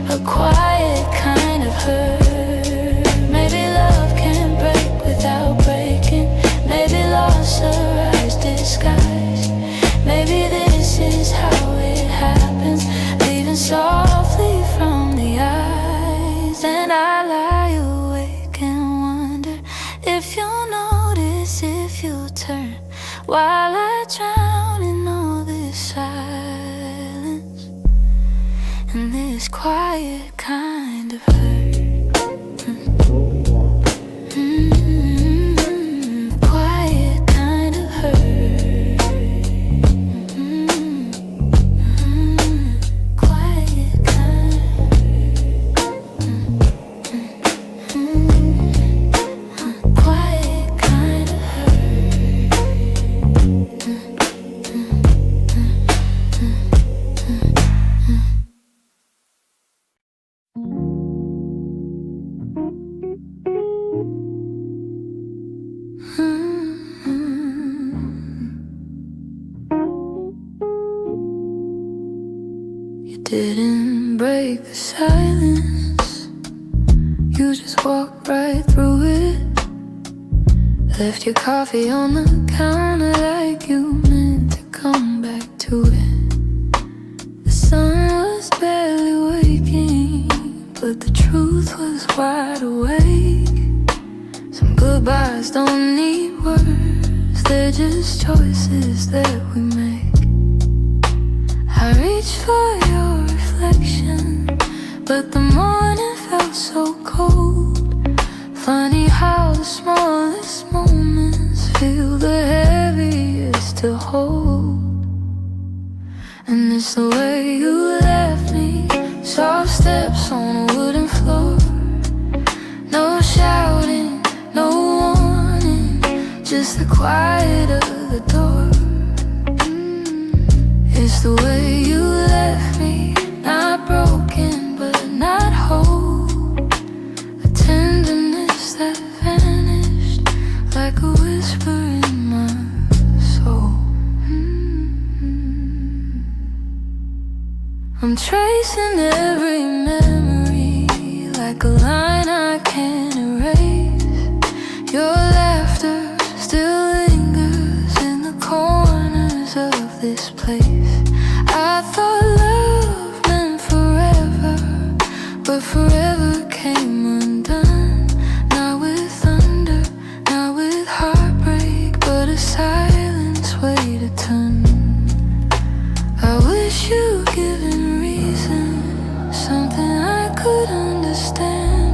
a quiet kind of hurt. Maybe love can break without breaking. Maybe loss a rise disguised. quiet kind of hurt. Quiet kind of hurt. Quiet kind quiet kind of You didn't break the silence, you just walked right through it. Left your coffee on the counter like you meant to come back to it. The sun was barely waking, but the truth was wide awake. Some goodbyes don't need words, they're just choices that we make. I reached for your reflection, but the morning felt so cold. Funny how the smallest moments feel the heaviest to hold. And it's the way you left me, soft steps on a wooden floor. No shouting, no warning, just the quiet of the door. It's the way you left me, not broken but not whole. A tenderness that vanished like a whisper in my soul. I'm tracing every memory like a line I can't erase. Your laughter still lingers in the corners of this place. I thought love meant forever, but forever came undone. Not with thunder, not with heartbreak, but a silence weighed a ton. I wish you'd given reason, something I could understand,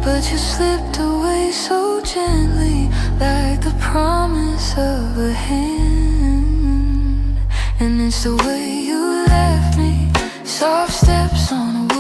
but you slipped away so gently, like the promise of a hand. And it's the way you left me, soft steps on a